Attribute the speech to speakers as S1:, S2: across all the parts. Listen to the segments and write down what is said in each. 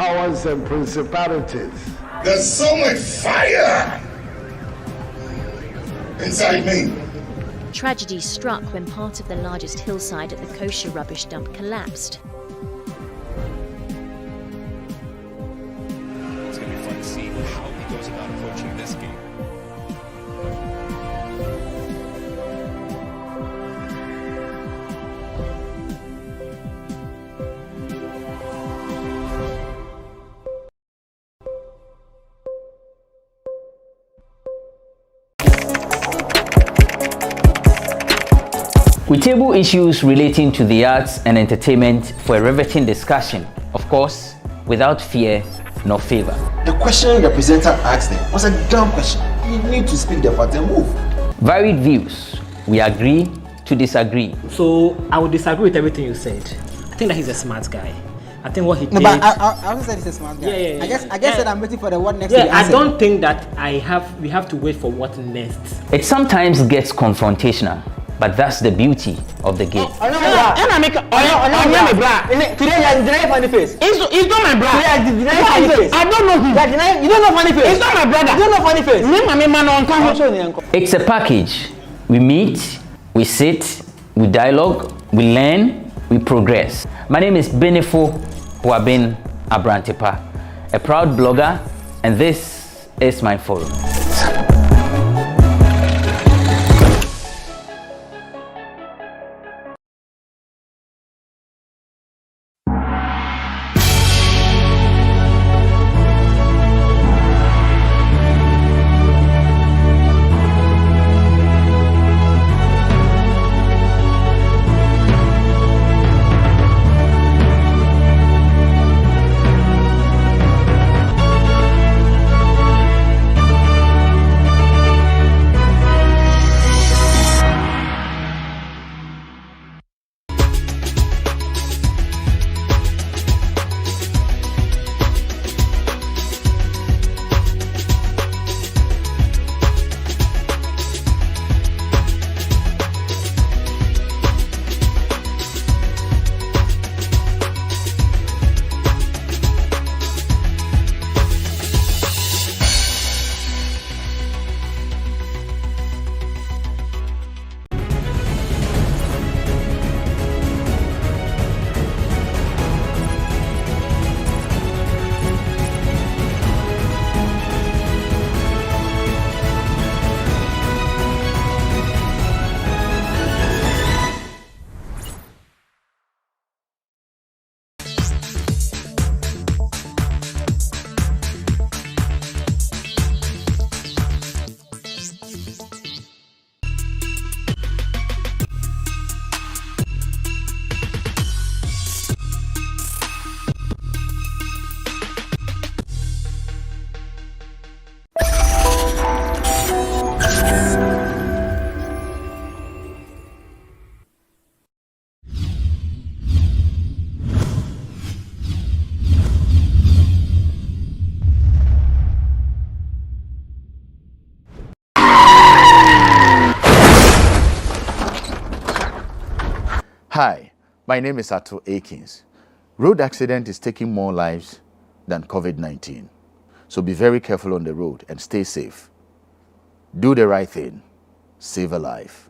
S1: powers and principalities.
S2: There's so much fire inside me.
S3: Tragedy struck when part of the largest hillside at the kosher rubbish dump collapsed.
S4: It's going to be fun to see how he goes about approaching this game.
S5: We table issues relating to the arts and entertainment for a riveting discussion, of course, without fear nor favor.
S6: The question the presenter asked them was a dumb question. You need to speak the fact and move.
S5: Varied views. We agree to disagree.
S7: So I would disagree with everything you said. I think that he's a smart guy. I think what he did.
S8: No, but I also said he's a smart guy.
S7: Yeah.
S8: I guess that I'm waiting for the what next.
S7: Yeah, I don't think that we have to wait for what next.
S5: It sometimes gets confrontational, but that's the beauty of the game.
S8: Today you deny funny face. It's not my brother. Today you deny funny face. I don't know him. You don't know funny face. It's not my brother. You don't know funny face.
S5: It's a package. We meet, we sit, we dialogue, we learn, we progress. My name is Benefo Huabin Abrantepa, a proud blogger, and this is my forum.
S9: Hi, my name is Ato Akins. Road accident is taking more lives than COVID-19. So be very careful on the road and stay safe. Do the right thing. Save a life.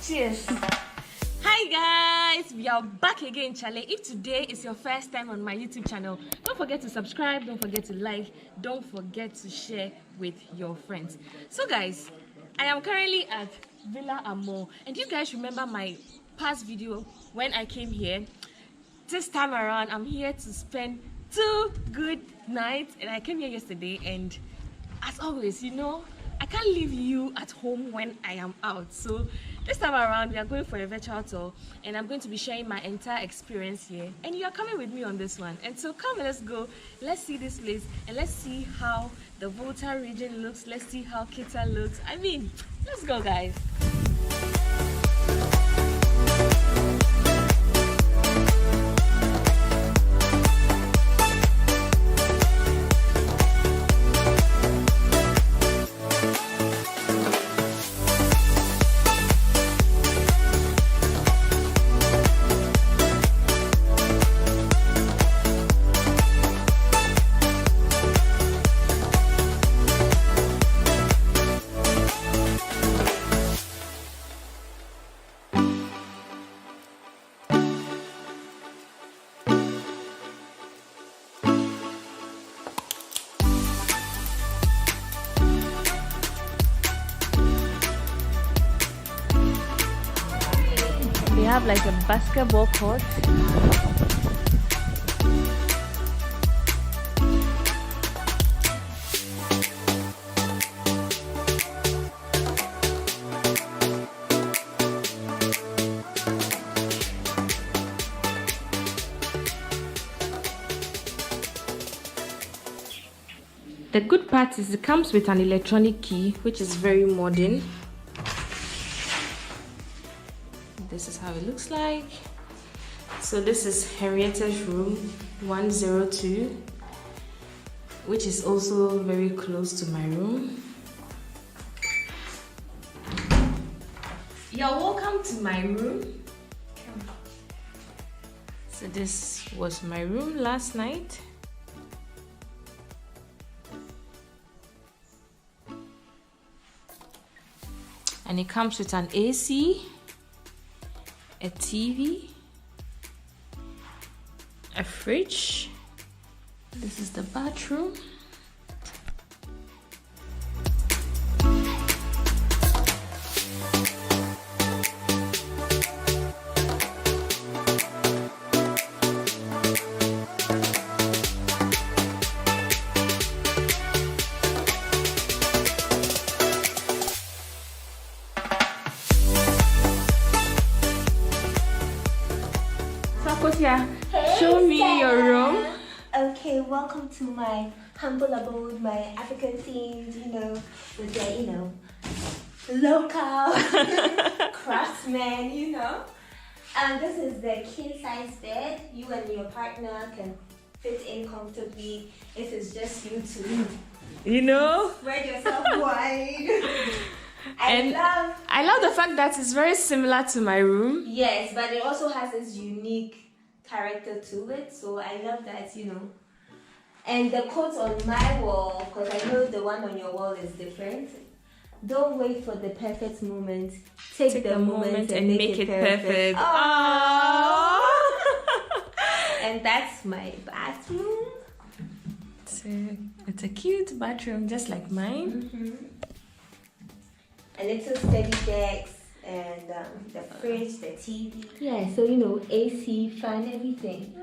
S10: Cheers. Hi guys, we are back again, Charlie. If today is your first time on my YouTube channel, don't forget to subscribe, don't forget to like, don't forget to share with your friends. So guys, I am currently at Villa Amour. And you guys remember my past video when I came here? This time around, I'm here to spend 2 good nights, and I came here yesterday, and as always, you know, I can't leave you at home when I am out. So this time around, we are going for a virtual tour, and I'm going to be sharing my entire experience here, and you are coming with me on this one. And so come, let's go, let's see this place, and let's see how the Volta region looks. Let's see how Keta looks. I mean, let's go, guys. They have like a basketball court. The good part is it comes with an electronic key, which is very modern. This is how it looks like. So this is Henrietta's room 102, which is also very close to my room. You're welcome to my room. So this was my room last night. And it comes with an AC, a TV, a fridge. This is the bathroom. Show me your room.
S11: Okay, welcome to my humble abode, my African themed, you know, with the, you know, local craftsmen, you know. And this is the king size bed. You and your partner can fit in comfortably. This is just you two.
S10: You know?
S11: Spread yourself wide.
S10: I love the fact that it's very similar to my room.
S11: Yes, but it also has its unique character to it, so I love that, you know. And the quote on my wall, because I know the one on your wall is different. Don't wait for the perfect moment. Take the moment and make it perfect. Aww. And that's my bathroom.
S10: It's a cute bathroom, just like mine.
S11: A little steady decks. And the fridge, the TV. Yeah, so you know, AC, fan, everything.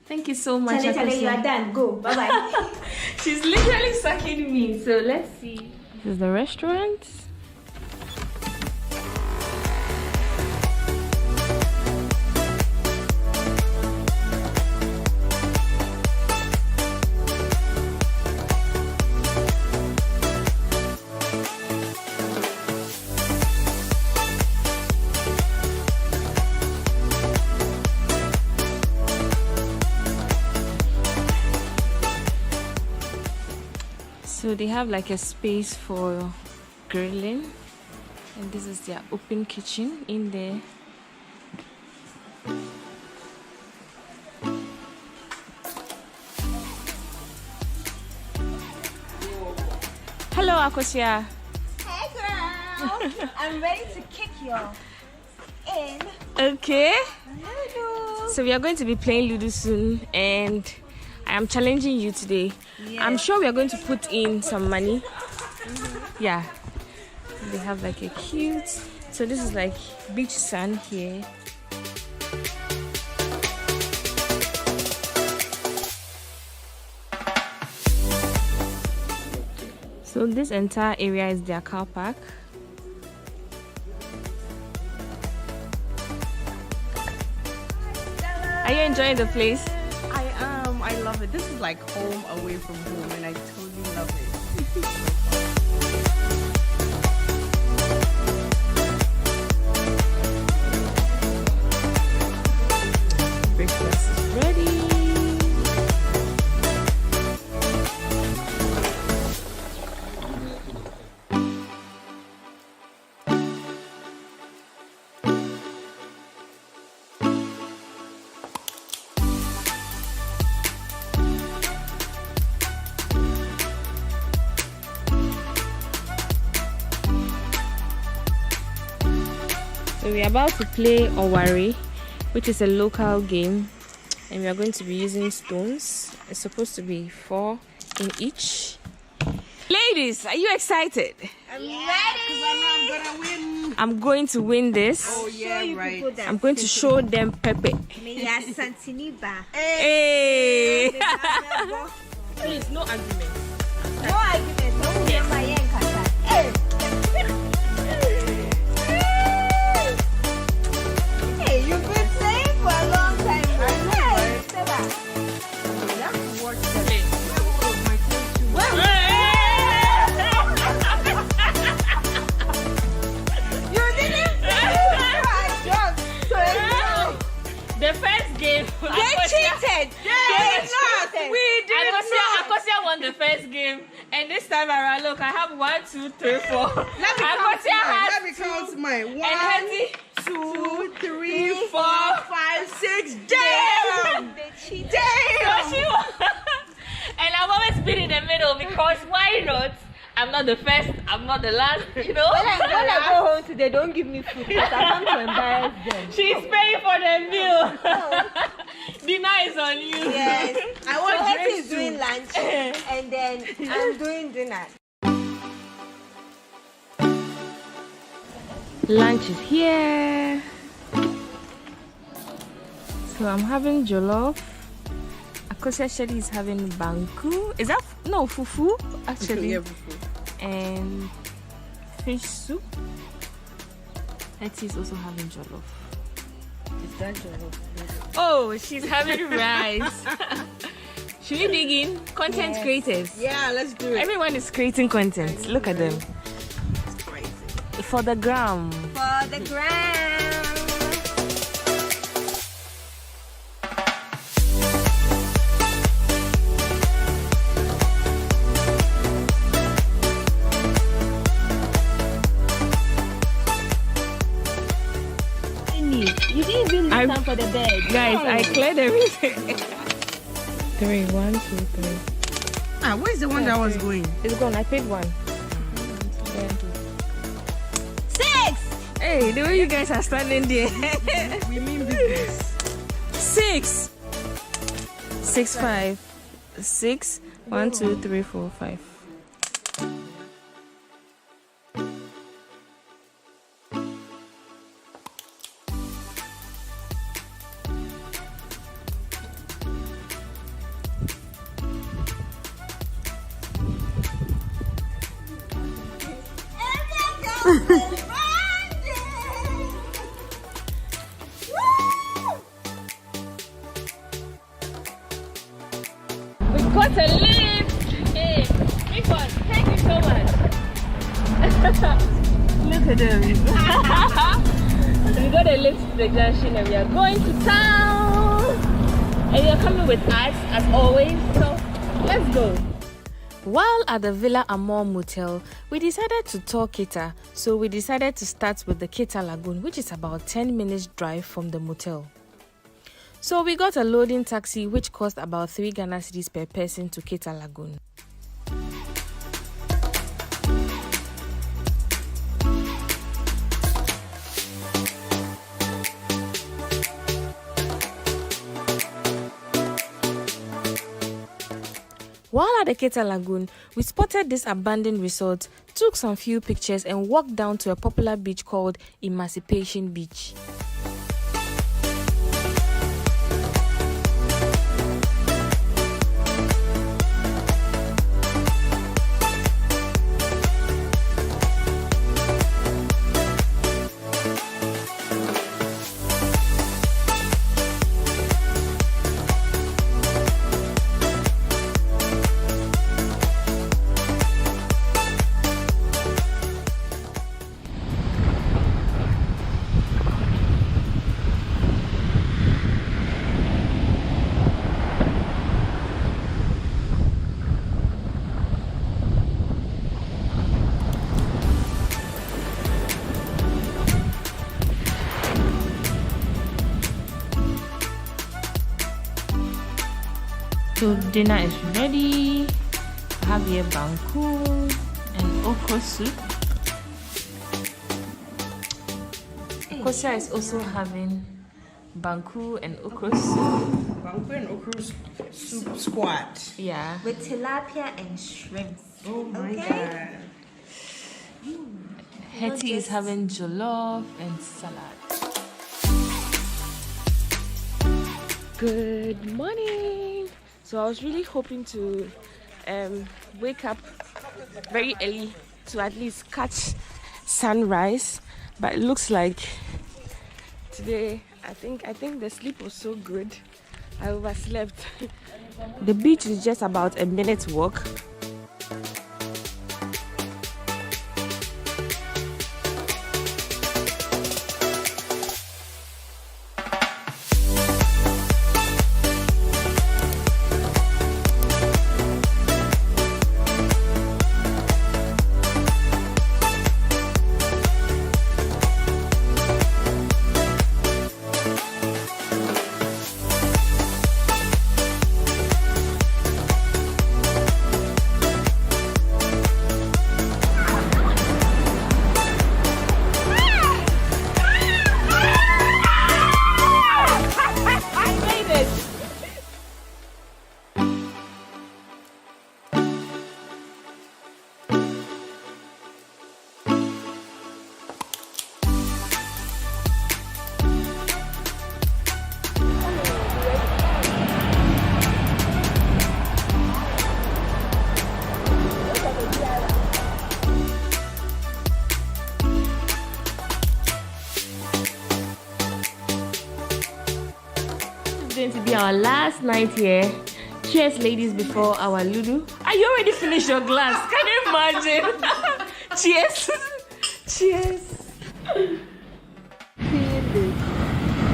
S10: Thank you so much.
S11: Chale, you are done. Go. Bye-bye.
S10: She's literally sucking me. So let's see. This is the restaurant. So they have like a space for grilling, and this is their open kitchen in there. Hello, Akosia.
S11: Hey, girl. I'm ready to kick you in.
S10: Okay.
S11: Ludo.
S10: So we are going to be playing Ludo soon, and I am challenging you today. Yes. I'm sure we are going to put in some money. Yeah. They have like a cute So this is like beach sand here. So this entire area is their car park. Are you enjoying the place?
S12: I am. I love it. This is like home away from home, and I totally love it.
S10: Breakfast is ready. So we're about to play Owari, which is a local game, and we are going to be using stones. It's supposed to be 4 in each. Ladies, are you excited?
S12: I'm ready. I know I'm gonna win.
S10: I'm going to win this.
S12: Oh yeah, right.
S10: I'm going to show them Pepe. Hey! Please, no argument.
S11: No argument. Don't get my yen kata. Hey, you've been playing for a long time. I know, right? Say that.
S12: You have to watch that.
S11: You didn't finish. So
S10: The first game,
S11: they cheated. They cheated.
S10: We did Akosia won the first game, and this time around, look, I have 1, 2, 3, 4.
S12: Let me count mine. 1, 2, 3, 4, 5, 6. Damn!
S11: They cheated.
S10: Damn! And I'm always been in the middle because why not? I'm not the first, I'm not the last, you know?
S11: When I go home today, don't give me food because I come to embarrass them.
S10: She's paying for the meal. Dinner is on you.
S11: Yes.
S12: I want
S11: so
S12: drinks
S11: is doing lunch and then I'm doing dinner.
S10: Lunch is here. So I'm having jollof. Akosia Shady is having banku. Is that no fufu? Actually,
S12: Yeah, fufu.
S10: And fish soup. Hetty is also having jollof.
S12: Is that jollof?
S10: Oh, she's having rice. Should we dig in? Content creators.
S12: Yeah, let's do it.
S10: Everyone is creating content. Look at them.
S12: It's crazy.
S10: For the gram.
S11: For the gram. You didn't even leave time for the bed.
S10: Guys, I cleared everything. 3, 1, 2, 3.
S12: Ah, where's the one that was going?
S10: It's gone. I paid 1.
S11: 6.
S10: Hey, the way you guys are standing there.
S12: We mean business.
S10: 6. 6, 5. 6. 1, 2, 3, 4, 5. We got a lift. Hey, big one. Thank you so much. Look at them. We got a lift to the junction and we are going to town. And you're coming with us as always. So let's go. While at the Villa Amour Motel, we decided to tour Keta, so we decided to start with the Keta Lagoon, which is about 10 minutes drive from the motel. So we got a loading taxi which cost about 3 Ghana cedis per person to Keta Lagoon. While at the Keta Lagoon, we spotted this abandoned resort took some few pictures and walked down to a popular beach called Emancipation Beach. So dinner is ready. I have here banku and okra soup. Kosha is also having banku and okra soup.
S12: Banku and okra soup squad.
S10: Yeah.
S11: With tilapia and shrimps.
S12: Oh my
S11: Okay.
S12: god.
S10: Hetty is having jollof and salad. Good morning. So I was really hoping to wake up very early to at least catch sunrise, but it looks like today I think the sleep was so good I overslept. The beach is just about a minute's walk. Going to be our last night here. Cheers, ladies, before our Ludu. Are you already finished your glass? Can you imagine? Cheers. Cheers.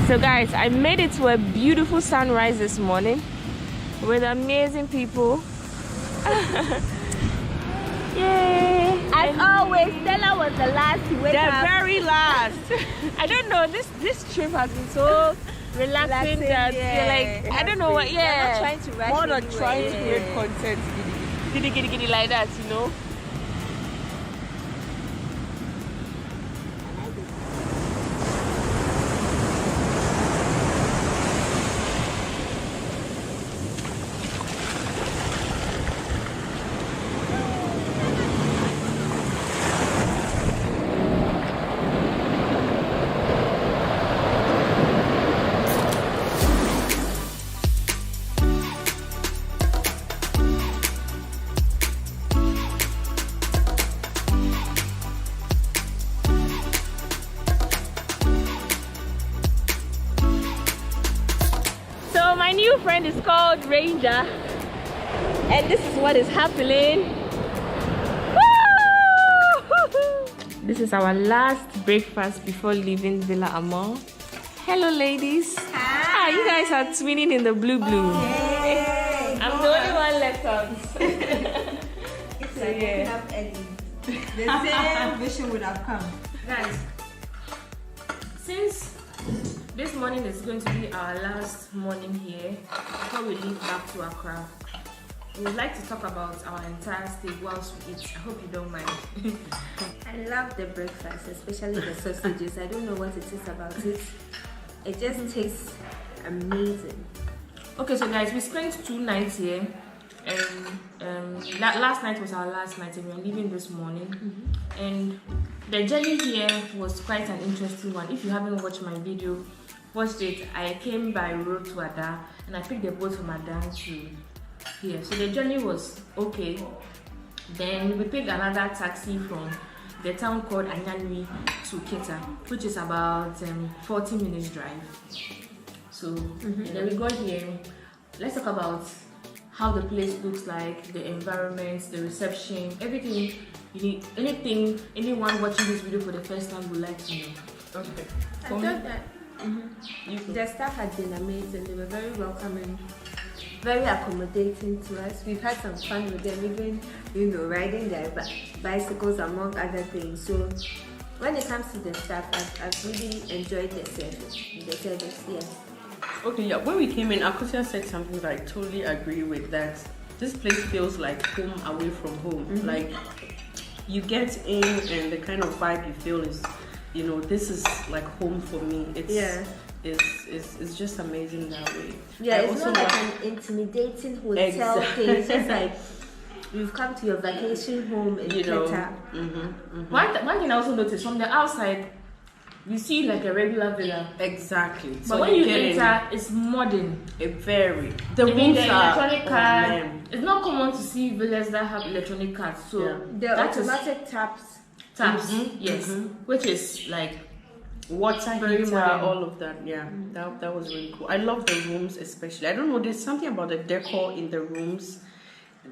S10: So guys, I made it to a beautiful sunrise this morning with amazing people. Yay!
S11: As always, Stella was the last to wake up.
S10: The very last. I don't know, this trip has been so relaxing that you're like, I don't know what,
S11: We're not trying to rush
S12: More than
S11: anywhere.
S12: trying to create content.
S10: Giddy like that, you know. My new friend is called Ranger, and this is what is happening. Woo! This is our last breakfast before leaving Villa Amour. Hello, ladies. Hi. You guys are twinning in the blue.
S11: Yay.
S10: I'm the only one left out.
S11: It's like waking up early. The same vision would have come.
S10: Guys, since this morning is going to be our last morning here before we leave back to Accra, we would like to talk about our entire stay whilst we eat. I hope you don't mind.
S11: I love the breakfast, especially the sausages. I don't know what it is about it. It just tastes amazing.
S10: Okay, so guys, we spent 2 nights here and last night was our last night, and we are leaving this morning. And the journey here was quite an interesting one. If you haven't watched my video, watch it. I came by road to Ada, and I picked the boat from Ada to here. So the journey was okay. Then we picked another taxi from the town called Anyanwi to Keta, which is about 40 minutes drive. So then we got here. Let's talk about how the place looks like, the environment, the reception, everything you need. Anything anyone watching this video for the first time would like to know.
S11: Okay. I thought that the staff had been amazing. They were very welcoming, very accommodating to us. We've had some fun with them, even riding their bicycles among other things. So when it comes to the staff, I've really enjoyed the service. Yeah.
S12: Okay, yeah. When we came in, Akosia said something that I totally agree with. That this place feels like home away from home. Like you get in, and the kind of vibe you feel is, this is like home for me. It's just amazing that way.
S11: Yeah, it's not like an intimidating hotel thing. It's just like you've come to your vacation home in Keta.
S10: One thing I also noticed from the outside, you see like a regular villa.
S12: Exactly.
S10: But when you enter, it's modern.
S12: The rooms are
S10: electronic card. It's not common to see villas that have electronic cards. So
S11: the automatic taps.
S10: Yes, which is like
S12: water heater, all of that. Yeah, that was really cool. I love the rooms especially. I don't know, there's something about the decor in the rooms,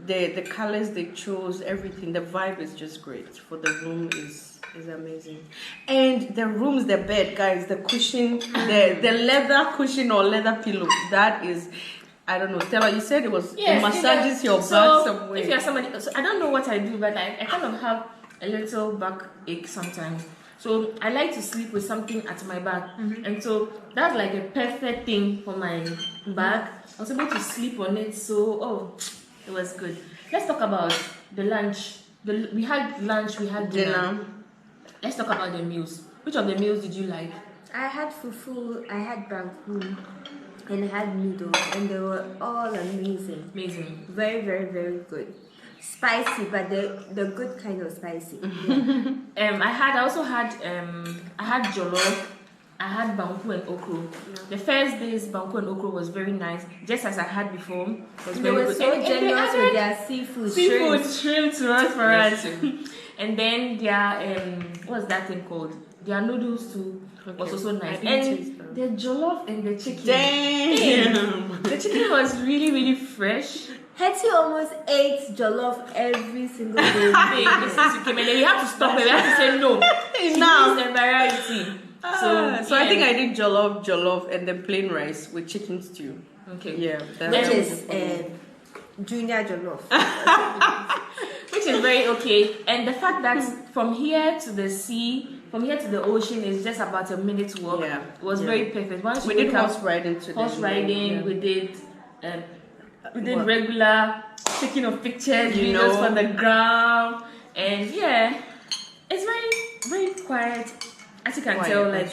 S12: the colors they chose, everything. The vibe is just great. For the room is amazing. And the rooms, the bed, guys, the cushion, the leather cushion or leather pillow, that is, I don't know, Stella, you said it was, it massages your back some way.
S10: If you're somebody, so I don't know what I do, but I kind of have a little back ache sometimes. So I like to sleep with something at my back. And so that's like a perfect thing for my back. I was able to sleep on it, so it was good. Let's talk about the lunch. We had lunch, we had dinner. Let's talk about the meals. Which of the meals did you like?
S11: I had fufu, I had banku, and I had noodles, and they were all amazing.
S10: Amazing.
S11: Very, very, very good. Spicy, but the good kind of spicy.
S10: I also had jollof. I had banku and okro. The first day's banku and okro was very nice, just as I had before. It was very good.
S11: So generous with their
S10: shrimp to us for us. And then their what's that thing called? Their noodles too was also nice. And the jollof and the chicken.
S12: Damn!
S10: The chicken was really, really fresh.
S11: Hetty almost ate jollof every single day.
S10: Since you came, and then we have to stop it. We have to say no. Enough. She needs a variety.
S12: So I think I did jollof, and then plain rice with chicken stew.
S10: Okay.
S12: Yeah.
S11: Which is junior jollof.
S10: Which is very okay. And the fact that from here to the sea, from here to the ocean is just about a minute's walk. Yeah. It was very perfect. Once
S12: we did horse riding today.
S10: Horse riding. We did regular taking of pictures, videos from the ground, and it's very, very quiet. As you can tell, like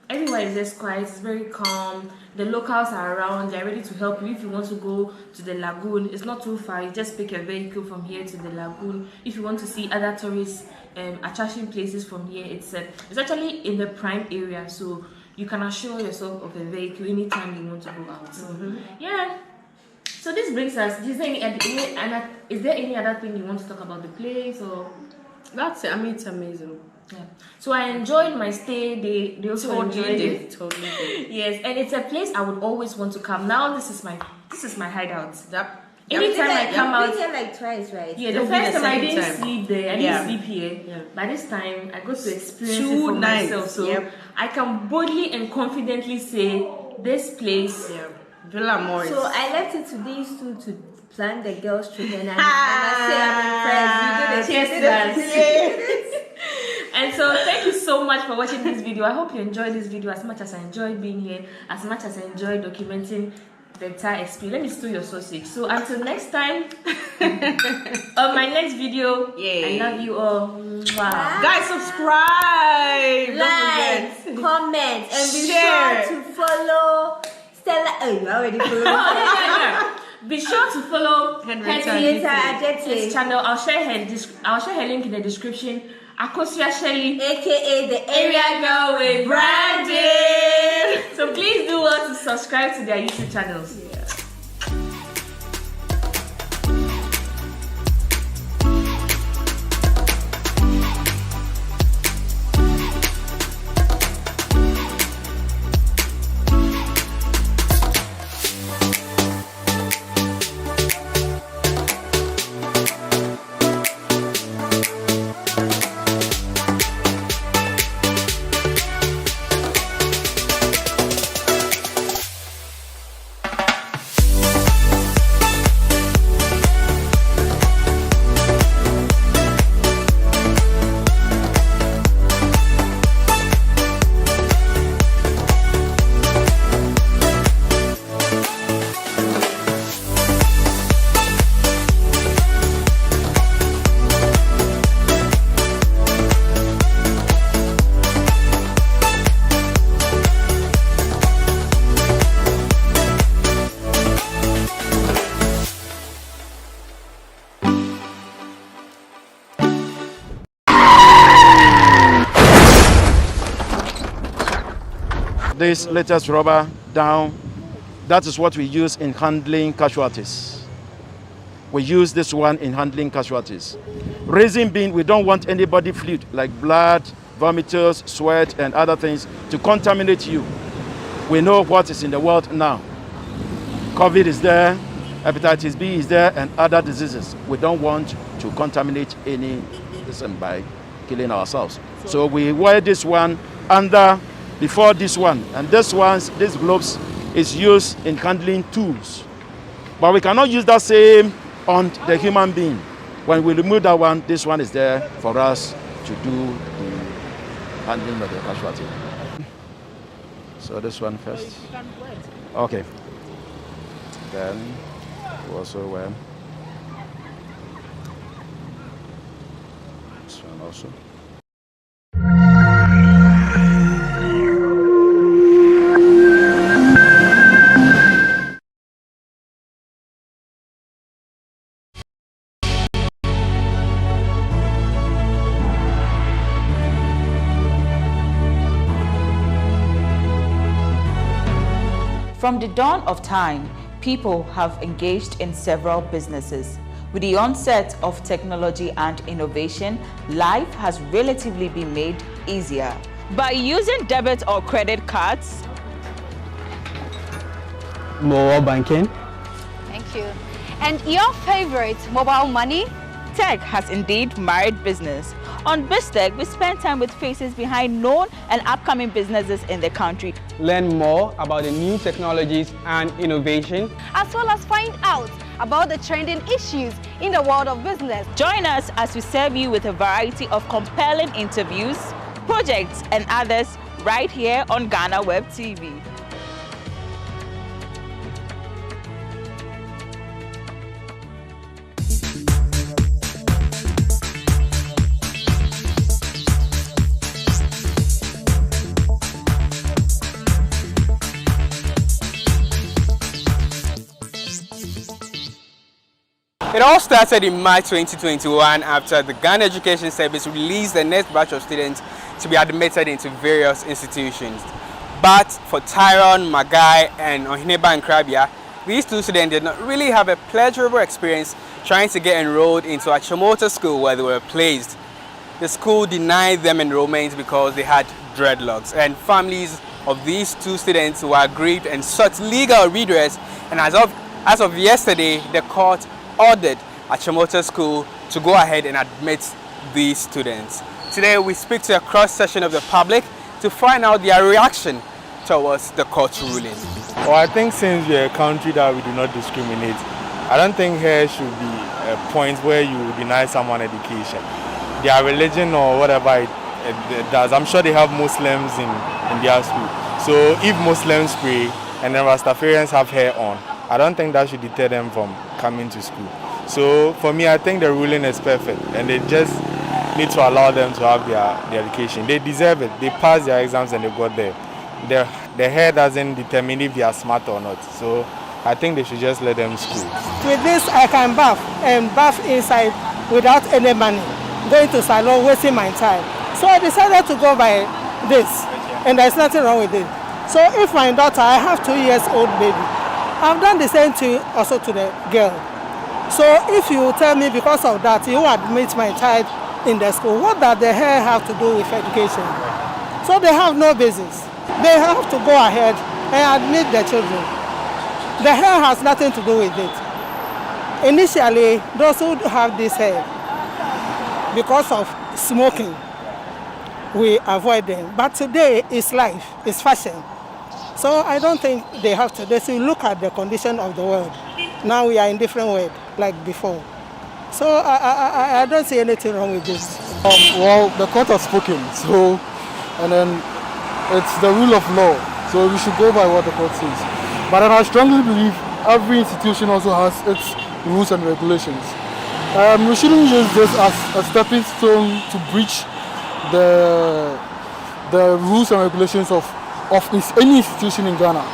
S10: everywhere is just quiet. It's very calm. The locals are around. They're ready to help you if you want to go to the lagoon. It's not too far. You just pick a vehicle from here to the lagoon. If you want to see other tourist attraction places from here, it's actually in the prime area, so you can assure yourself of a vehicle anytime you want to go out. So this brings us. Is there any other thing you want to talk about the place or?
S12: That's it. I mean, it's amazing.
S10: Yeah. So I enjoyed my stay. They also enjoyed it.
S12: Totally did.
S10: Yes, and it's a place I would always want to come. Now this is my hideout.
S12: Yep.
S10: Anytime I come out,
S11: been here like twice, right?
S10: Yeah, the first time I didn't sleep there. I didn't sleep here. Yeah. By this time, I got to experience it for myself. So I can boldly and confidently say this place.
S12: Yeah. Villa Amour.
S11: So I left it to these two to plan the girls' trip, and I must say I'm impressed. You did it.
S10: And so thank you so much for watching this video. I hope you enjoyed this video as much as I enjoyed being here, as much as I enjoyed documenting the entire experience. Let me steal your sausage. So until next time, on my next video, I love you all. Wow.
S12: Guys, subscribe,
S11: like, comment, and be sure to follow Stella. Oh, you already followed.
S10: Be sure to follow
S11: Henrietta
S10: Adjeti's channel. I'll share her link in the description. Akosia Shelley, aka the area girl with branding. So please do want to subscribe to their YouTube channels.
S13: This latest rubber down, that is what we use in handling casualties. We use this one in handling casualties. Reason being, we don't want anybody fluid like blood, vomiters, sweat, and other things to contaminate you. We know what is in the world now. COVID is there, hepatitis B is there, and other diseases. We don't want to contaminate any person by killing ourselves. So we wear this one under before this one, and this gloves is used in handling tools, but we cannot use that same on the human being. When we remove that one, this one is there for us to do the handling of the casualty. So this one first. Okay. Then we also wear this one also.
S14: From the dawn of time, people have engaged in several businesses. With the onset of technology and innovation, life has relatively been made easier. By using debit or credit cards,
S8: mobile banking.
S15: Thank you. And your favorite, mobile money?
S14: Tech has indeed married business. On BizTech, we spend time with faces behind known and upcoming businesses in the country.
S8: Learn more about the new technologies and innovation,
S15: as well as find out about the trending issues in the world of business.
S14: Join us as we serve you with a variety of compelling interviews, projects, and others right here on GhanaWeb TV.
S16: It all started in March 2021 after the Ghana Education Service released the next batch of students to be admitted into various institutions. But for Tyrone, Magai, and Ohineba and Krabia, these two students did not really have a pleasurable experience trying to get enrolled into a Achimota school where they were placed. The school denied them enrollment because they had dreadlocks, and families of these two students were aggrieved and sought legal redress, and as of yesterday, the court ordered Achimota School to go ahead and admit these students. Today we speak to a cross-section of the public to find out their reaction towards the court's ruling.
S17: Well, I think since we're a country that we do not discriminate, I don't think here should be a point where you deny someone education. Their religion or whatever it does, I'm sure they have Muslims in their school. So if Muslims pray and then Rastafarians have hair on, I don't think that should deter them from coming to school. So for me, I think the ruling is perfect, and they just need to allow them to have their education. They deserve it. They passed their exams and they got there. The hair doesn't determine if they are smart or not. So I think they should just let them school.
S18: With this, I can bath and bath inside without any money. Going to salon, wasting my time. So I decided to go by this, and there's nothing wrong with it. So if my daughter, I have 2 years old baby, I've done the same thing also to the girl. So if you tell me because of that, you admit my child in the school, what does the hair have to do with education? So they have no business. They have to go ahead and admit the children. The hair has nothing to do with it. Initially, those who have this hair, because of smoking, we avoid them. But today, it's life, it's fashion. So I don't think they have to. They should look at the condition of the world. Now we are in different world, like before. So I don't see anything wrong with this.
S19: Well, the court has spoken, so, and then it's the rule of law. So we should go by what the court says. But then I strongly believe every institution also has its rules and regulations. We shouldn't use this as a stepping stone to breach the rules and regulations of any institution in Ghana.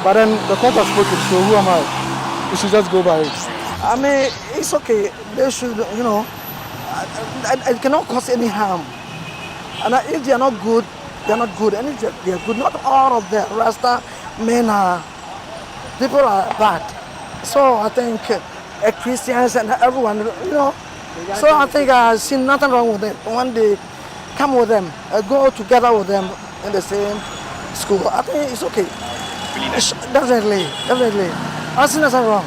S19: But then the court has spoken, so who am I? We should just go by it.
S8: I mean, it's okay. They should, you know, it cannot cause any harm. And if they are not good, they are not good. And if they are good, not all of the Rasta men are, people are bad. So I think Christians and everyone, you know, so I think I see nothing wrong with it. When they come with them, go together with them in the same school, I think it's okay. Definitely. I see nothing wrong.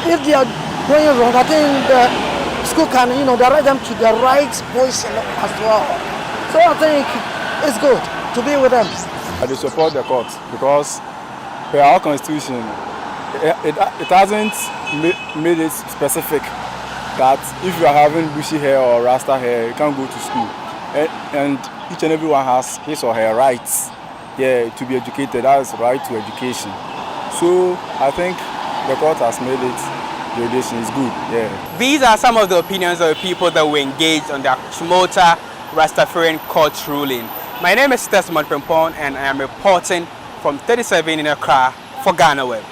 S8: If they are going wrong, I think the school can, you know, direct them to the right position as well. So I think it's good to be with them.
S17: I do support the court because per our constitution, it hasn't made it specific that if you are having bushy hair or rasta hair, you can't go to school. And each and everyone has his or her rights, to be educated. That's right to education. So I think the court has made it, the education is good,
S16: These are some of the opinions of the people that were engaged on the Tumota Rastafarian court ruling. My name is Desmond Pimpon and I am reporting from 37 in Accra for GhanaWeb.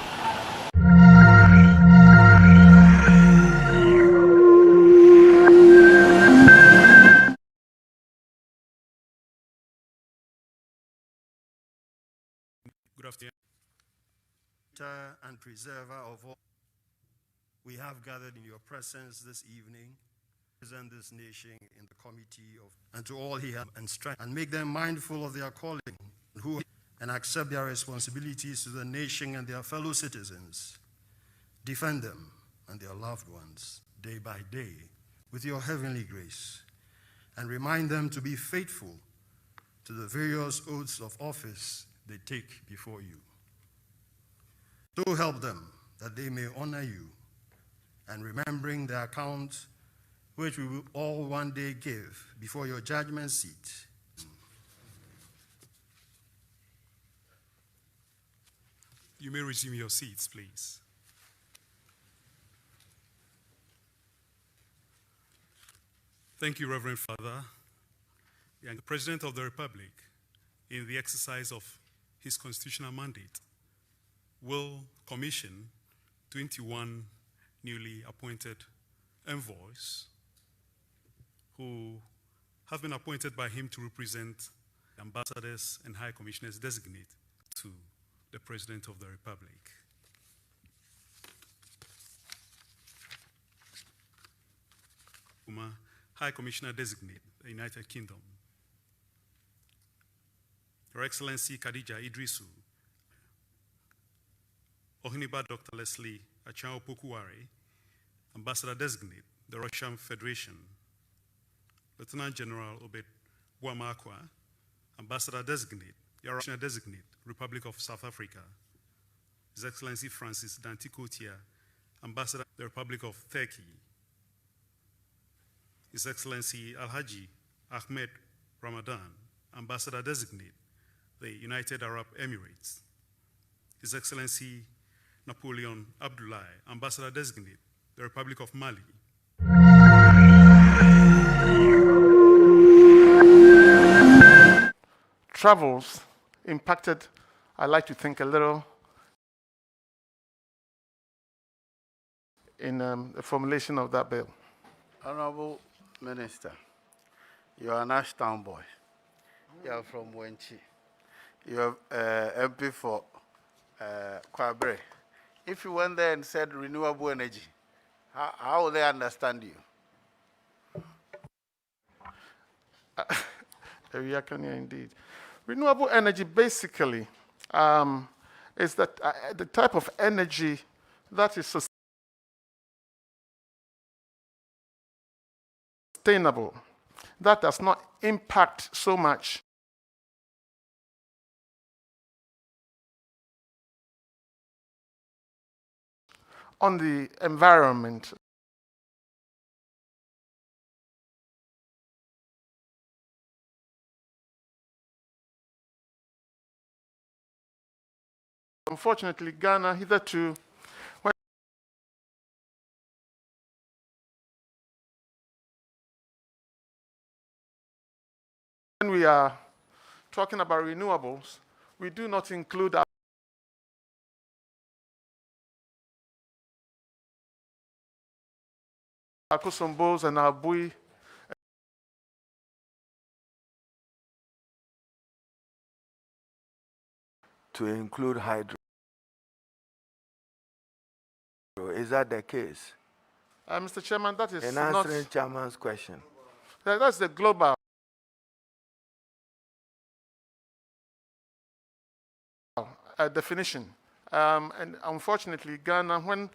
S20: Good afternoon. And preserver of all we have gathered in your presence this evening, present this nation in the committee of, and to all he has and strength, and make them mindful of their calling, and accept their responsibilities to the nation and their fellow citizens. Defend them and their loved ones day by day with your heavenly grace, and remind them to be faithful to the various oaths of office they take before you. So help them that they may honor you, and remembering the account which we will all one day give before your judgment seat.
S21: You may resume your seats, please. Thank you, Reverend Father, and the President of the Republic, in the exercise of his constitutional mandate, will commission 21 newly appointed envoys who have been appointed by him to represent ambassadors and high commissioners designate to the President of the Republic. High Commissioner designate, the United Kingdom. Her Excellency Khadija Idrisu, Ohiniba Dr. Leslie Achao Pokuware, Ambassador designate, the Russian Federation. Lieutenant General Obed Bwamakwa, Ambassador designate, the Russian designate, Republic of South Africa. His Excellency Francis Dantikotia, Ambassador, the Republic of Turkey. His Excellency Alhaji Ahmed Ramadan, Ambassador designate, the United Arab Emirates. His Excellency Napoleon Abdullahi, Ambassador designate, the Republic of Mali.
S22: Travels impacted, I like to think, a little
S1: in the formulation of that bill.
S22: Honorable Minister, you are an Ashtown boy. You are from Wenchi. You are MP for Kwabre. If you went there and said renewable energy, how will they understand you?
S1: Indeed. Renewable energy basically is that the type of energy that is sustainable, that does not impact so much on the environment. Unfortunately, Ghana hitherto, when we are talking about renewables, we do not include our Kusumbos and our Bui.
S22: To include hydro. Is that the case?
S1: Mr. Chairman, that is
S22: in
S1: not...
S22: answering Chairman's question.
S1: That's the global definition. And unfortunately, Ghana, when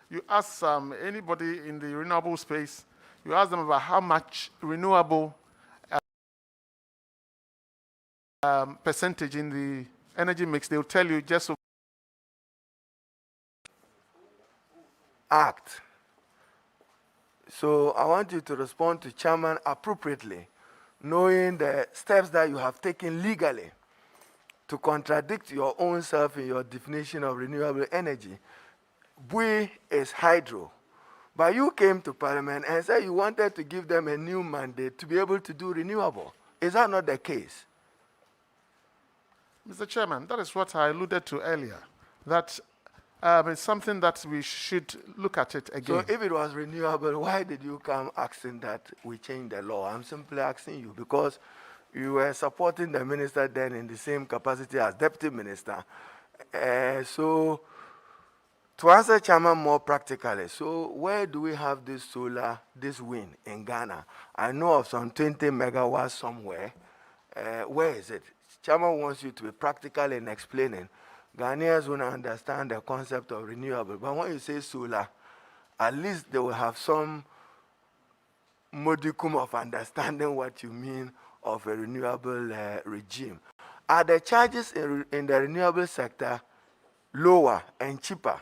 S1: you ask anybody in the renewable space, you ask them about how much renewable percentage in the energy mix, they'll tell you just
S22: Act. So I want you to respond to Chairman appropriately, knowing the steps that you have taken legally to contradict your own self in your definition of renewable energy. Bui is hydro. But you came to Parliament and said you wanted to give them a new mandate to be able to do renewable. Is that not the case?
S1: Mr. Chairman, that is what I alluded to earlier, that it's something that we should look at it again.
S22: So if it was renewable, why did you come asking that we change the law? I'm simply asking you because you were supporting the minister then in the same capacity as deputy minister. So to answer Chairman more practically, so where do we have this solar, this wind in Ghana? I know of some 20 megawatts somewhere. Where is it? Chairman wants you to be practical in explaining. Ghanaians will understand the concept of renewable. But when you say solar, at least they will have some modicum of understanding what you mean of a renewable regime. Are the charges in the renewable sector lower and cheaper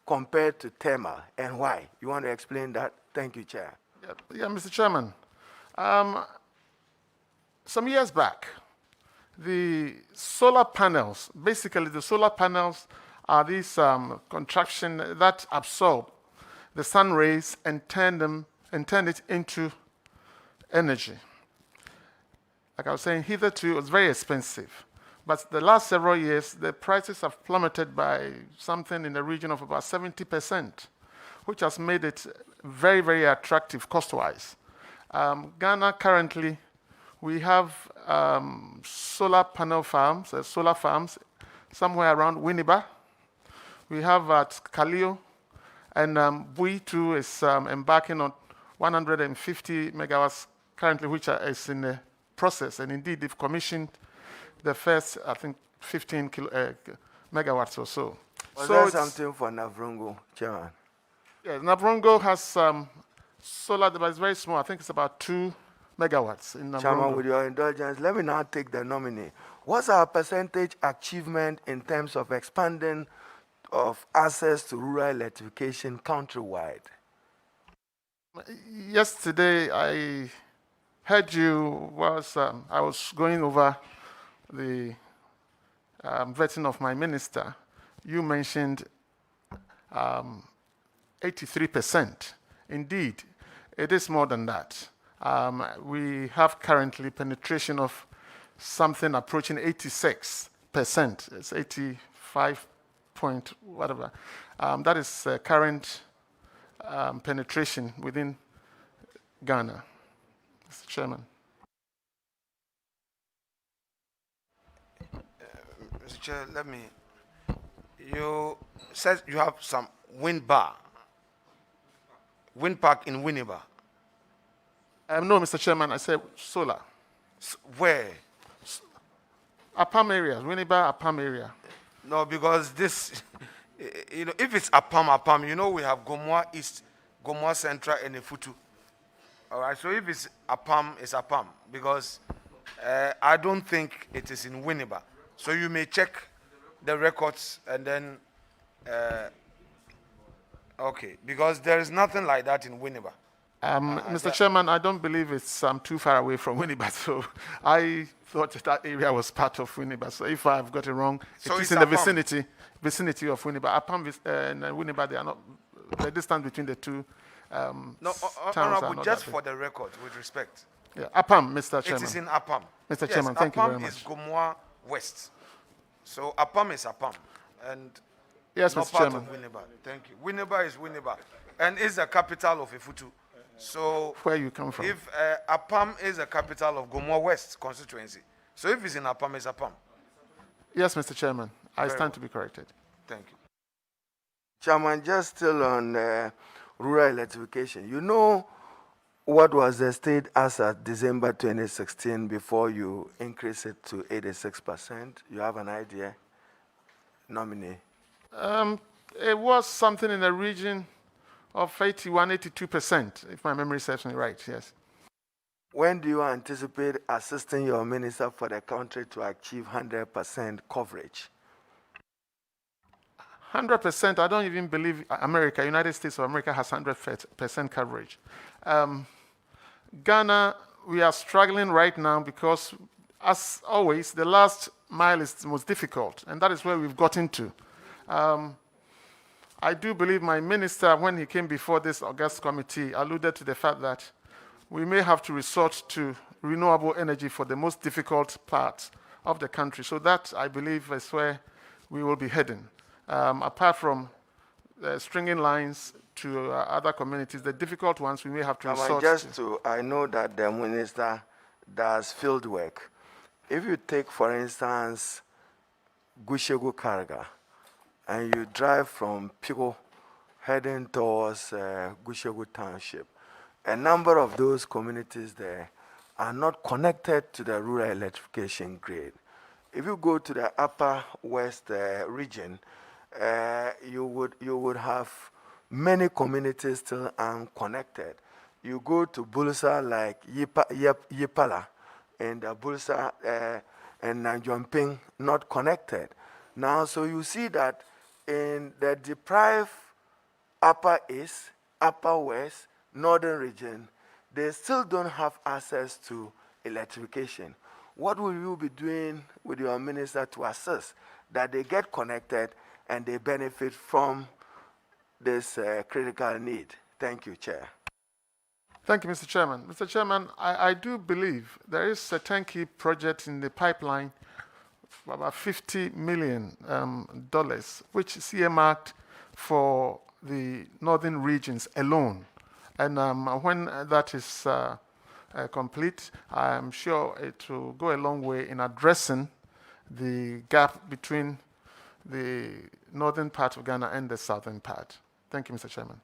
S22: compared to thermal, and why? You want to explain that? Thank you, Chair.
S1: Yeah, Mr. Chairman. Some years back, the solar panels, basically the solar panels are these contraptions that absorb the sun rays and turn it into energy. Like I was saying, hitherto it was very expensive. But the last several years, the prices have plummeted by something in the region of about 70%, which has made it very, very attractive cost-wise. Ghana currently, we have solar panel farms, solar farms, somewhere around Winneba. We have at Kalio, and Bui too is embarking on 150 megawatts currently, which is in the process. And indeed, they've commissioned the first, I think, 15 megawatts or so.
S22: Was there something for Navrongo, Chairman?
S1: Yeah, Navrongo has solar, but it's very small. I think it's about 2 megawatts in Navrongo.
S22: Chairman, with your indulgence, let me now take the nominee. What's our percentage achievement in terms of expanding of access to rural electrification countrywide?
S1: Yesterday, I heard you I was going over the vetting of my minister. You mentioned 83%. Indeed, it is more than that. We have currently penetration of something approaching 86%. It's 5 point whatever. That is current penetration within Ghana. Mr. Chairman.
S2: Mr. Chair, you said you have some wind park in Winneba.
S1: No, Mr. Chairman, I said solar.
S2: Where?
S1: Apam area, Winneba, Apam area.
S2: No, because this, if it's Apam, we have Gomoa East, Gomoa Central, and Efutu. All right, so if it's Apam, it's Apam, because I don't think it is in Winneba. So you may check the records and then, okay, because there is nothing like that in Winneba.
S1: Mr. Chairman, I don't believe it's too far away from Winneba, so I thought that area was part of Winneba. So if I've got it wrong,
S2: So
S1: it is
S2: it's
S1: in the
S2: Apam.
S1: vicinity of Winneba. Apam and Winneba, they are not, the distance between the two
S2: No,
S1: towns
S2: Honorable,
S1: are not
S2: just
S1: that
S2: for
S1: big.
S2: the record, with respect.
S1: Yeah, Apam, Mr. Chairman.
S2: It is in Apam.
S1: Mr.
S2: Yes,
S1: Chairman, thank you very
S2: Apam
S1: much.
S2: is Gomoa West. So Apam is Apam. And
S1: Yes,
S2: not
S1: Mr.
S2: part
S1: Chairman.
S2: of Winneba. Thank you. Winneba is Winneba. And is the capital of Efutu. So
S1: Where you come from?
S2: if Apam is the capital of Gomoa West constituency, so if it's in Apam, it's Apam.
S1: Yes, Mr. Chairman, I
S2: Very
S1: stand
S2: well.
S1: to be corrected.
S2: Thank you.
S22: Chairman, just still on rural electrification. You know what was the state as at December 2016 before you increase it to 86%? You have an idea, nominee?
S1: It was something in the region of 81, 82%, if my memory serves me right, yes.
S22: When do you anticipate assisting your minister for the country to achieve 100% coverage?
S1: 100%, I don't even believe America, United States of America has 100% coverage. Ghana, we are struggling right now because, as always, the last mile is the most difficult, and that is where we've gotten to. I do believe my minister, when he came before this August committee, alluded to the fact that we may have to resort to renewable energy for the most difficult parts of the country. So that, I believe, is where we will be heading. Apart from stringing lines to other communities, the difficult ones we may have to resort
S22: to. I know that the minister does field work. If you take, for instance, Gushegu Karga, and you drive from Pico heading towards Gushegu Township, a number of those communities there are not connected to the rural electrification grid. If you go to the upper west region, you would have many communities still unconnected. You go to Bulsa like Yipala and Bulsa and Nanjumping, not connected. Now, so you see that in the deprived upper east, upper west, northern region, they still don't have access to electrification. What will you be doing with your minister to assist that they get connected and they benefit from this critical need? Thank you, Chair.
S1: Thank you, Mr. Chairman. Mr. Chairman, I do believe there is a turnkey project in the pipeline for about $50 million, which is earmarked for the northern regions alone. And when that is complete, I'm sure it will go a long way in addressing the gap between the northern part of Ghana and the southern part. Thank you, Mr. Chairman.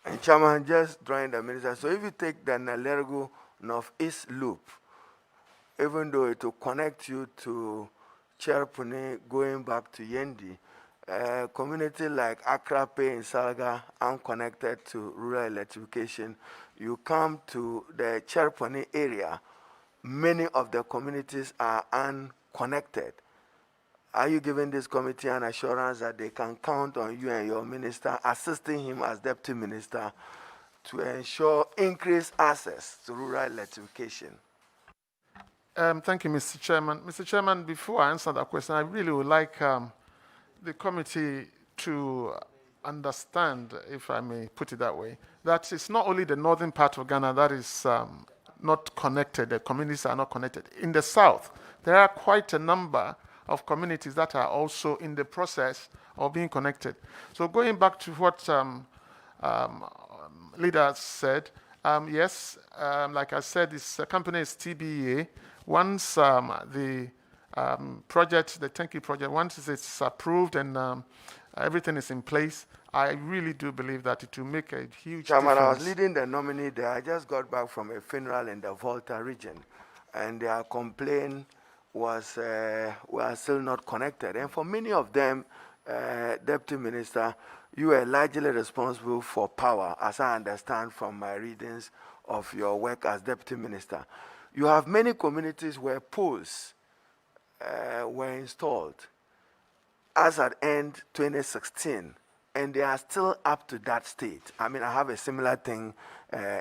S22: And Chairman, just drawing the minister, so if you take the Nalergo Northeast Loop, even though it will connect you to Cherpune going back to Yendi, a community like Akrape in Salga, unconnected to rural electrification, you come to the Cherpune area, many of the communities are unconnected. Are you giving this committee an assurance that they can count on you and your minister, assisting him as deputy minister, to ensure increased access to rural electrification?
S1: Thank you, Mr. Chairman. Mr. Chairman, before I answer that question, I really would like the committee to understand, if I may put it that way, that it's not only the northern part of Ghana that is not connected, the communities are not connected. In the south, there are quite a number of communities that are also in the process of being connected. So going back to what leader said, yes, like I said, this company is TBA. Once the project, the Tenki project, once it's approved and everything is in place, I really do believe that it will make a huge
S22: Chairman,
S1: difference.
S22: I was leading the nominee there. I just got back from a funeral in the Volta region, and their complaint was we are still not connected. And for many of them, Deputy Minister, you are largely responsible for power, as I understand from my readings of your work as Deputy Minister. You have many communities where poles were installed as at end 2016, and they are still up to that state. I mean, I have a similar thing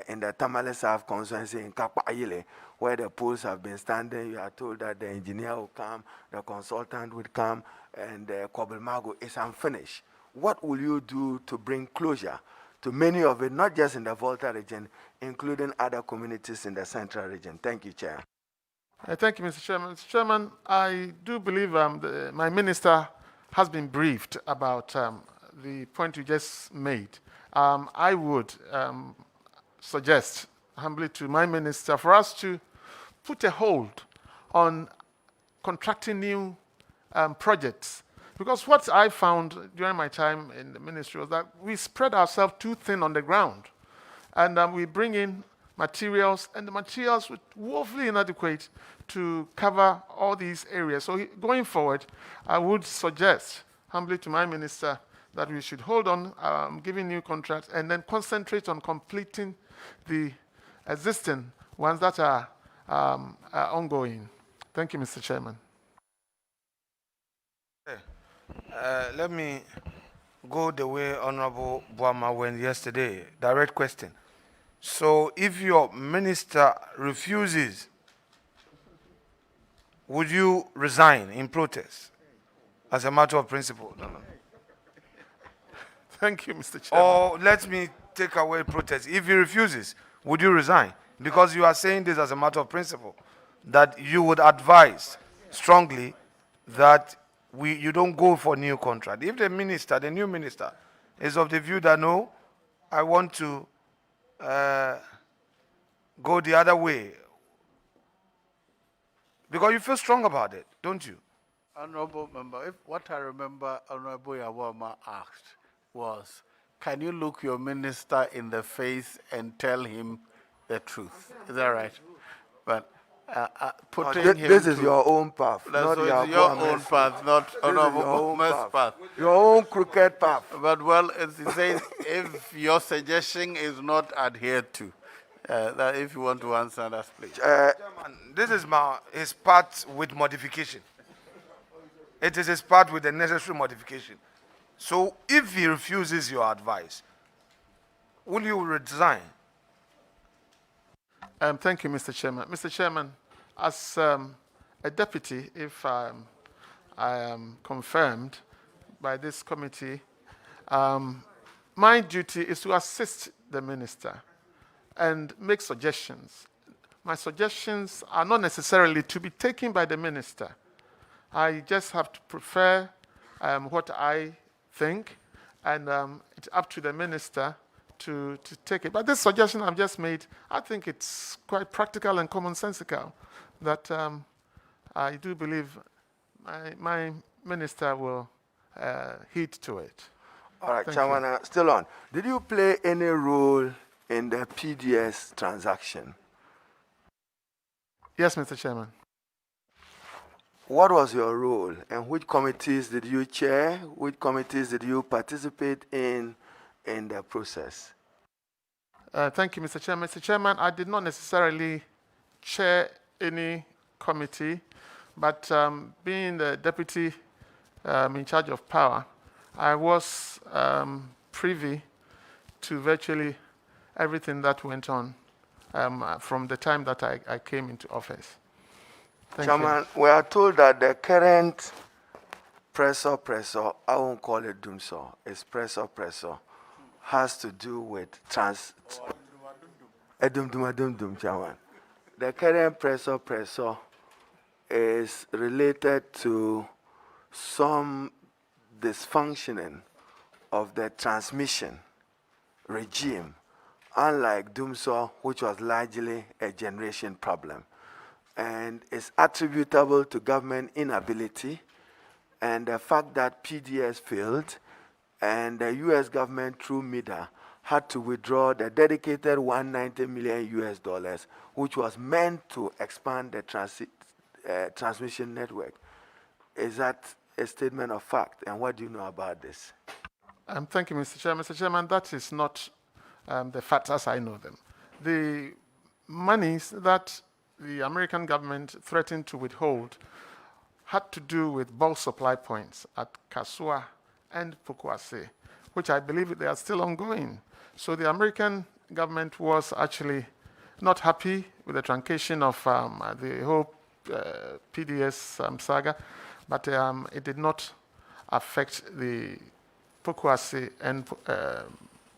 S22: in the Tamale South constituency in Kakwa-Ayile, where the poles have been standing. You are told that the engineer will come, the consultant will come, and the Kobelmago is unfinished. What will you do to bring closure to many of it, not just in the Volta region, including other communities in the Central region? Thank you, Chair.
S1: Thank you, Mr. Chairman. Mr. Chairman, I do believe my minister has been briefed about the point you just made. I would suggest humbly to my minister for us to put a hold on contracting new projects. Because what I found during my time in the ministry was that we spread ourselves too thin on the ground. And we bring in materials, and the materials were woefully inadequate to cover all these areas. So going forward, I would suggest humbly to my minister that we should hold on giving new contracts and then concentrate on completing the existing ones that are ongoing. Thank you, Mr. Chairman.
S2: Let me go the way Honorable Boama went yesterday. Direct question. So if your minister refuses, would you resign in protest as a matter of principle? No.
S1: Thank you, Mr. Chairman.
S2: Or let me take away protest. If he refuses, would you resign? Because you are saying this as a matter of principle, that you would advise strongly that you don't go for new contract. If the minister, the new minister, is of the view that no, I want to go the other way, because you feel strong about it, don't you?
S3: Honorable member, what I remember Honorable Yawama asked was, can you look your minister in the face and tell him the truth? Is that right? But putting him
S22: this is your own path, not
S3: your own path, not Honorable Boma's path.
S22: Your own crooked path.
S3: But well, as he says, if your suggestion is not adhered to, that if you want to answer that, please.
S2: This is his part with modification. It is his part with the necessary modification. So if he refuses your advice, will you resign?
S1: Thank you, Mr. Chairman. Mr. Chairman, as a deputy, if I am confirmed by this committee, my duty is to assist the minister and make suggestions. My suggestions are not necessarily to be taken by the minister. I just have to prefer what I think, and it's up to the minister to take it. But this suggestion I've just made, I think it's quite practical and commonsensical, that I do believe my minister will heed to it.
S22: All right,
S1: Thank
S22: Chairman,
S1: you.
S22: still on. Did you play any role in the PDS transaction?
S1: Yes, Mr. Chairman.
S22: What was your role, and which committees did you chair? Which committees did you participate in the process?
S1: Thank you, Mr. Chairman. Mr. Chairman, I did not necessarily chair any committee, but being the deputy in charge of power, I was privy to virtually everything that went on from the time that I came into office. Thank
S22: Chairman, we are told that the current pressure, I won't call it doomsaw, it's pressure, has to do with Chairman. The current pressure is related to some dysfunctioning of the transmission regime, unlike Dumso, which was largely a generation problem, and is attributable to government inability and the fact that PDS failed and the US government through MIDA had to withdraw the dedicated $190 million, which was meant to expand the transmission network. Is that a statement of fact? And what do you know about this?
S1: Thank you, Mr. Chairman. Mr. Chairman, that is not the facts as I know them. The monies that the American government threatened to withhold had to do with bulk supply points at Kasua and Pokuase, which I believe they are still ongoing. So the American government was actually not happy with the truncation of the whole PDS saga, but it did not affect the Pokuase and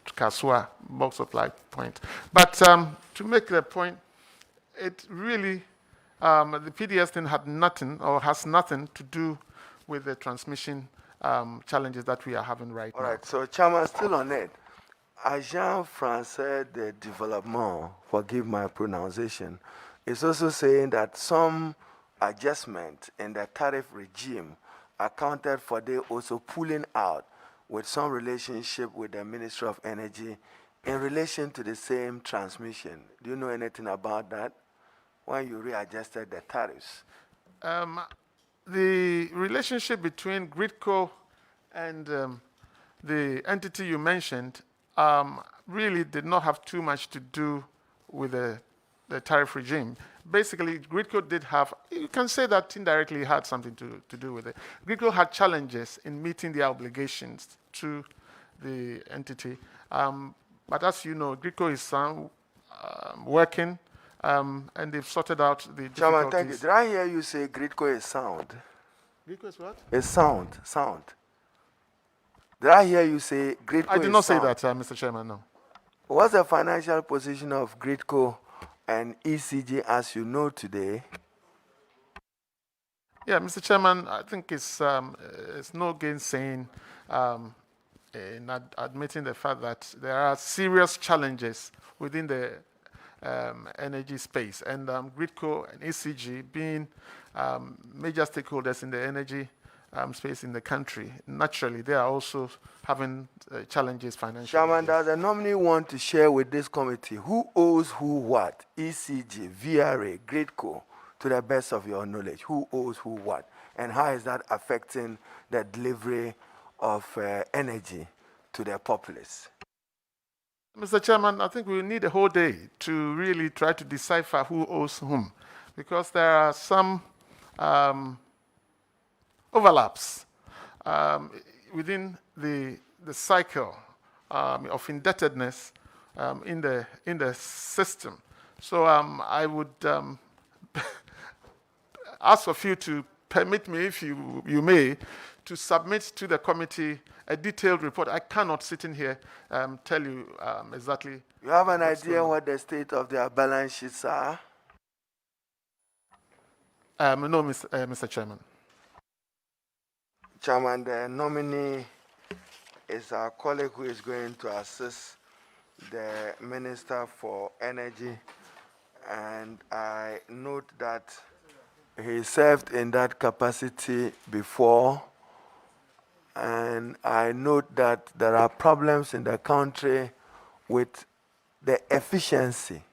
S1: Kasua bulk supply point. But to make the point, it really, the PDS thing had nothing or has nothing to do with the transmission challenges that we are having right now.
S22: All right, so Chairman, still on it. Agent Français de Développement, forgive my pronunciation, is also saying that some adjustment in the tariff regime accounted for they also pulling out with some relationship with the Ministry of Energy in relation to the same transmission. Do you know anything about that? When you readjusted the tariffs?
S1: The relationship between Gridco and the entity you mentioned really did not have too much to do with the tariff regime. Basically, Gridco did have, you can say that indirectly had something to do with it. Gridco had challenges in meeting their obligations to the entity. But as you know, Gridco is working, and they've sorted out the difficulties.
S22: Chairman, thank you. Did I hear you say Gridco is sound?
S1: Gridco is what?
S22: It's sound. Did I hear you say Gridco is sound?
S1: I did not say that, Mr. Chairman, no.
S22: What's the financial position of Gridco and ECG as you know today?
S1: Yeah, Mr. Chairman, I think it's no gainsaying in admitting the fact that there are serious challenges within the energy space, and Gridco and ECG being major stakeholders in the energy space in the country, naturally they are also having challenges financially.
S22: Chairman, does the nominee want to share with this committee who owes who what? ECG, VRA, Gridco, to the best of your knowledge. Who owes who what? And how is that affecting the delivery of energy to the populace?
S1: Mr. Chairman, I think we need a whole day to really try to decipher who owes whom, because there are some overlaps within the cycle of indebtedness in the system. So I would ask of you to permit me, if you may, to submit to the committee a detailed report. I cannot sit in here tell you exactly.
S22: You have an idea what the state of their balance sheets are?
S1: No, Mr. Chairman.
S22: Chairman, the nominee is our colleague who is going to assist the Minister for Energy, and I note that he served in that capacity before, and I note that there are problems in the country with the efficiency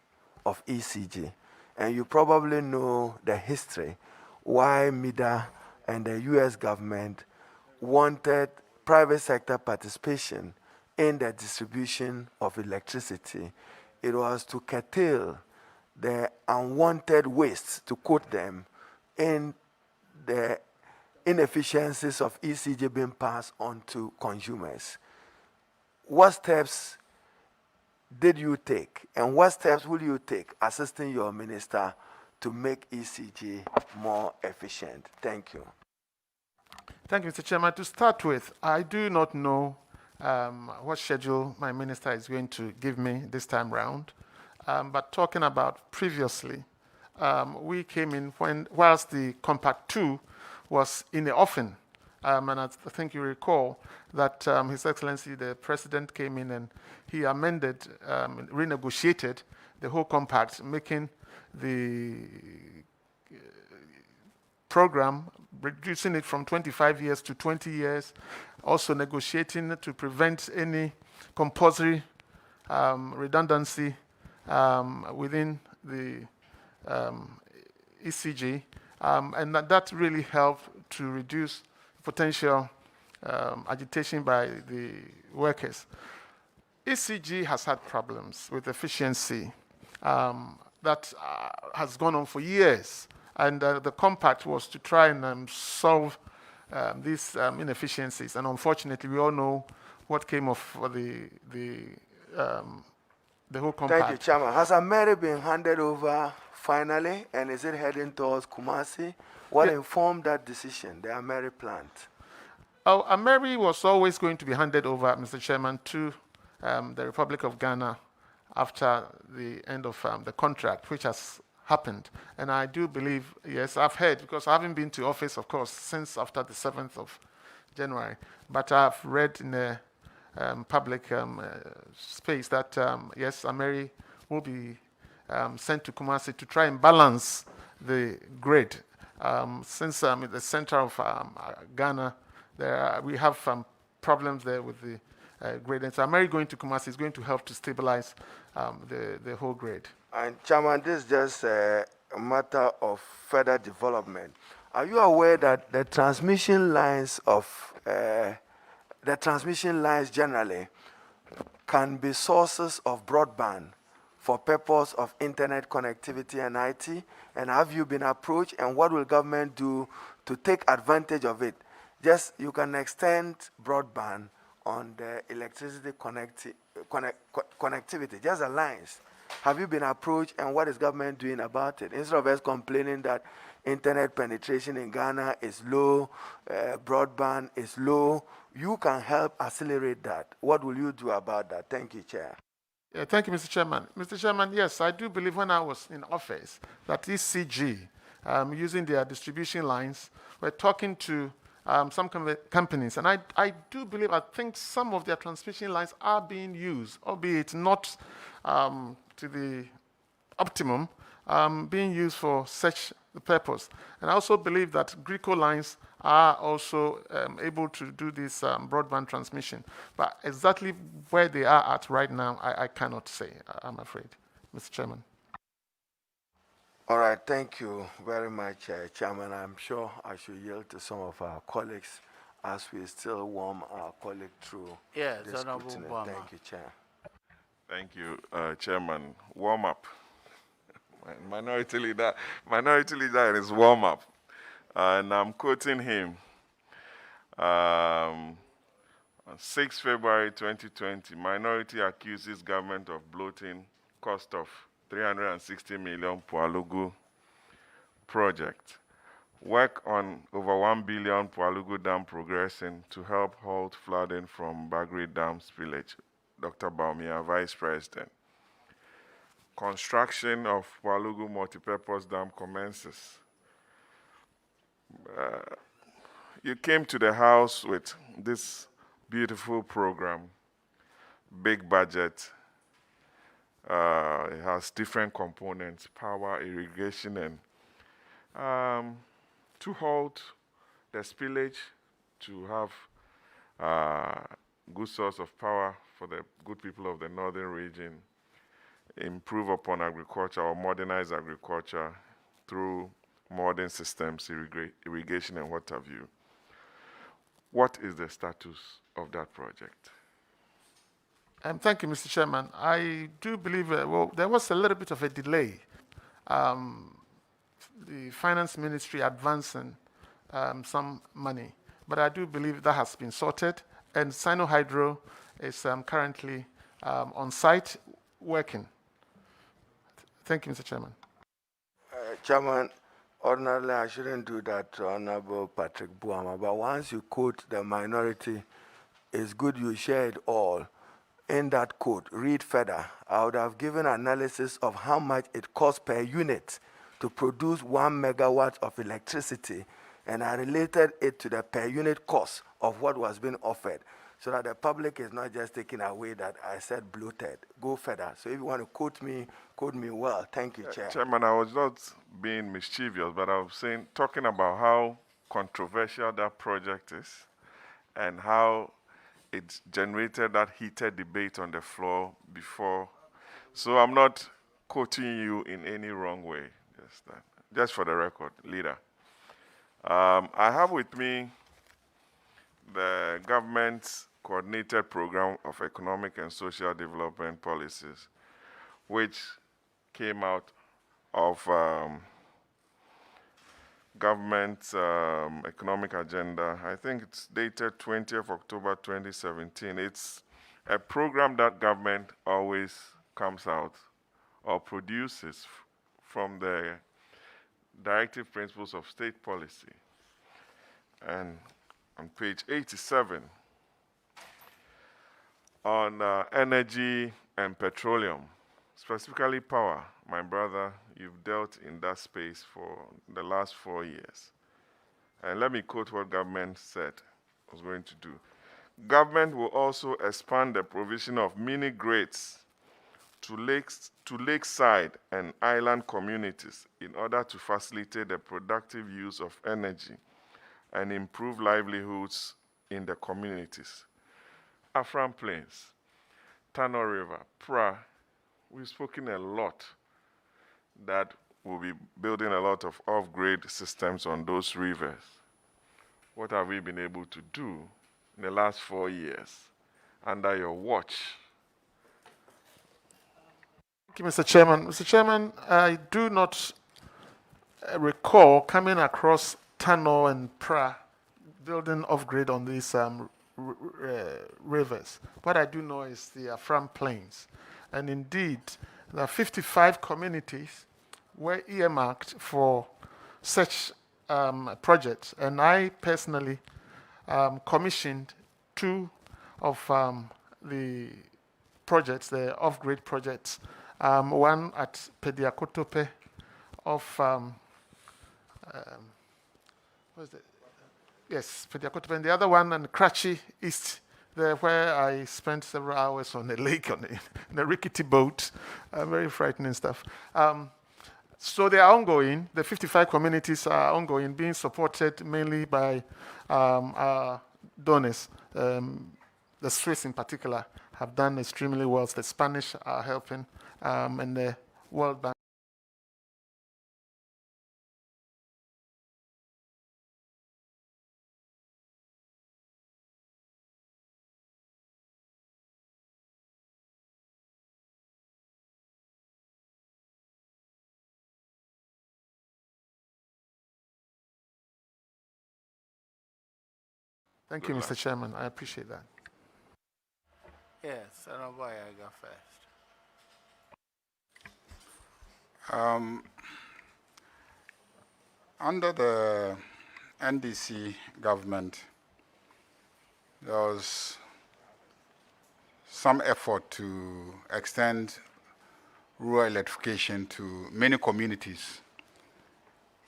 S22: of ECG, and you probably know the history why MIDA and the US government wanted private sector participation in the distribution of electricity. It was to curtail the unwanted wastes, to quote them, in the inefficiencies of ECG being passed on to consumers. What steps did you take, and what steps will you take assisting your minister to make ECG more efficient? Thank you.
S1: Thank you, Mr. Chairman. To start with, I do not know what schedule my minister is going to give me this time round. But talking about previously, we came in whilst the Compact 2 was in the offing, And I think you recall that His Excellency the President came in and he amended, renegotiated the whole compact, making the program, reducing it from 25 years to 20 years, also negotiating to prevent any compulsory redundancy within the ECG, and that really helped to reduce potential agitation by the workers. ECG has had problems with efficiency that has gone on for years, and the compact was to try and solve these inefficiencies. And unfortunately, we all know what came of the whole compact.
S22: Thank you, Chairman. Has Amour been handed over finally, and is it heading towards Kumasi? What informed that decision, the Amour plant?
S1: Amour was always going to be handed over, Mr. Chairman, to the Republic of Ghana after the end of the contract, which has happened. And I do believe, yes, I've heard, because I haven't been to office, of course, since after the 7th of January, but I've read in the public space that, yes, Amour will be sent to Kumasi to try and balance the grid. Since in the center of Ghana, we have problems there with the grid. And so Amour going to Kumasi is going to help to stabilize the whole grid.
S22: And Chairman, this is just a matter of further development. Are you aware that the transmission lines generally can be sources of broadband for purpose of internet connectivity and IT? And have you been approached, and what will government do to take advantage of it? Just, you can extend broadband on the electricity connectivity, just the lines. Have you been approached, and what is government doing about it? Instead of us complaining that internet penetration in Ghana is low, broadband is low, you can help accelerate that. What will you do about that? Thank you, Chair.
S1: Yeah, thank you, Mr. Chairman. Mr. Chairman, yes, I do believe when I was in office that ECG, using their distribution lines, were talking to some companies. And I do believe, I think some of their transmission lines are being used, albeit not to the optimum, being used for such purpose. And I also believe that Greco lines are also able to do this broadband transmission. But exactly where they are at right now, I cannot say, I'm afraid, Mr. Chairman.
S22: All right, thank you very much, Chairman. I'm sure I should yield to some of our colleagues as we still warm our colleague through this scrutiny. Thank you, Chair.
S4: Thank you, Chairman. Warm up. Minority leader is warm up. And I'm quoting him. On 6 February 2020, minority accuses government of bloating cost of 360 million Pualugu project. Work on over 1 billion Pualugu Dam progressing to help halt flooding from Bagri Dam spillage. Dr. Baumia, Vice President. Construction of Pualugu multipurpose dam commences. You came to the House with this beautiful program, big budget. It has different components, power, irrigation, and to halt the spillage, to have good source of power for the good people of the northern region, improve upon agriculture or modernize agriculture through modern systems, irrigation, and what have you. What is the status of that project?
S1: Thank you, Mr. Chairman. I do believe, well, there was a little bit of a delay. The Finance Ministry advancing some money, but I do believe that has been sorted, and Sino-Hydro is currently on site working. Thank you, Mr. Chairman.
S22: Chairman, ordinarily I shouldn't do that to Honorable Patrick Buama, but once you quote the minority, it's good you share it all. In that quote, read further. I would have given analysis of how much it costs per unit to produce 1 megawatt of electricity and I related it to the per unit cost of what was being offered, so that the public is not just taking away that I said bloated. Go further. So if you want to quote me well. Thank you, Chair.
S4: Chairman, I was not being mischievous, but I was talking about how controversial that project is and how it generated that heated debate on the floor before. So I'm not quoting you in any wrong way. Just for the record, leader. I have with me the government's coordinated program of economic and social development policies, which came out of government's economic agenda. I think it's dated 20th October 2017. It's a program that government always comes out or produces from the directive principles of state policy. And on page 87, on energy and petroleum, specifically power, my brother, you've dealt in that space for the last 4 years. And let me quote what government said it was going to do. Government will also expand the provision of mini grids to lakeside and island communities in order to facilitate the productive use of energy and improve livelihoods in the communities. Afram Plains, Tano River, Pra, we've spoken a lot that we'll be building a lot of off-grid systems on those rivers. What have we been able to do in the last 4 years under your watch?
S1: Thank you, Mr. Chairman. Mr. Chairman, I do not recall coming across Tano and Pra building off-grid on these rivers. What I do know is the Afram Plains. And indeed, there are 55 communities were earmarked for such projects. And I personally commissioned 2 of the projects, the off-grid projects. One at Pediakotope of, what is it? Yes, Pediakotope, and the other one in Kratchi East, there where I spent several hours on the lake on a rickety boat, very frightening stuff. So they are ongoing. The 55 communities are ongoing, being supported mainly by our donors. The Swiss in particular have done extremely well. The Spanish are helping, and the World Bank. Thank you, Mr. Chairman. I appreciate that.
S3: Yes, I know why I go first.
S6: Under the NDC government, there was some effort to extend rural electrification to many communities